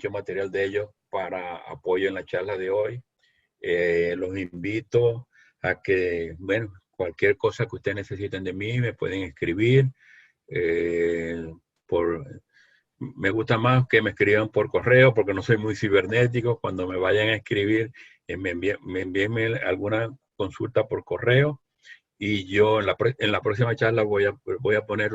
material de ellos para apoyo en la charla de hoy. Los invito a que, bueno, cualquier cosa que ustedes necesiten de mí, me pueden escribir. Me gusta más que me escriban por correo porque no soy muy cibernético. Cuando me vayan a escribir, me envíenme alguna consulta por correo, y yo en la próxima charla voy a poner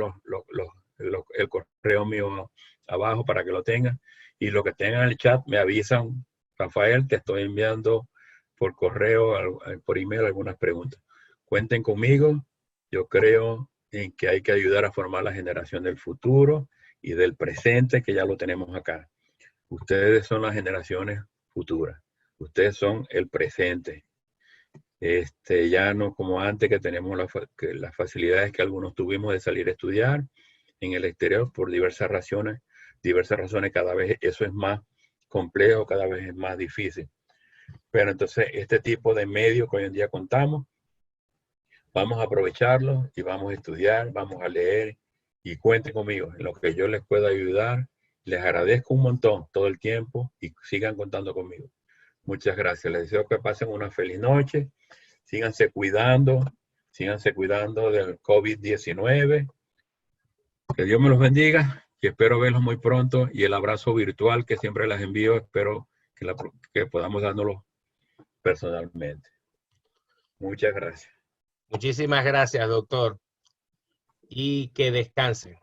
el correo mío abajo para que lo tengan, y lo que tengan en el chat me avisan: Rafael, te estoy enviando por correo, por email, algunas preguntas. Cuenten conmigo. Yo creo en que hay que ayudar a formar la generación del futuro y del presente, que ya lo tenemos acá. Ustedes son las generaciones futuras. Ustedes son el presente. Ya no como antes, que tenemos las facilidades que algunos tuvimos de salir a estudiar en el exterior por diversas razones. Cada vez eso es más complejo, cada vez es más difícil. Pero entonces este tipo de medios que hoy en día contamos, vamos a aprovecharlo y vamos a estudiar, vamos a leer, y cuenten conmigo en lo que yo les pueda ayudar. Les agradezco un montón todo el tiempo y sigan contando conmigo. Muchas gracias. Les deseo que pasen una feliz noche. Síganse cuidando del COVID-19. Que Dios me los bendiga y espero verlos muy pronto. Y el abrazo virtual que siempre les envío, espero que podamos dárnoslo personalmente. Muchas gracias. Muchísimas gracias, doctor. Y que descansen.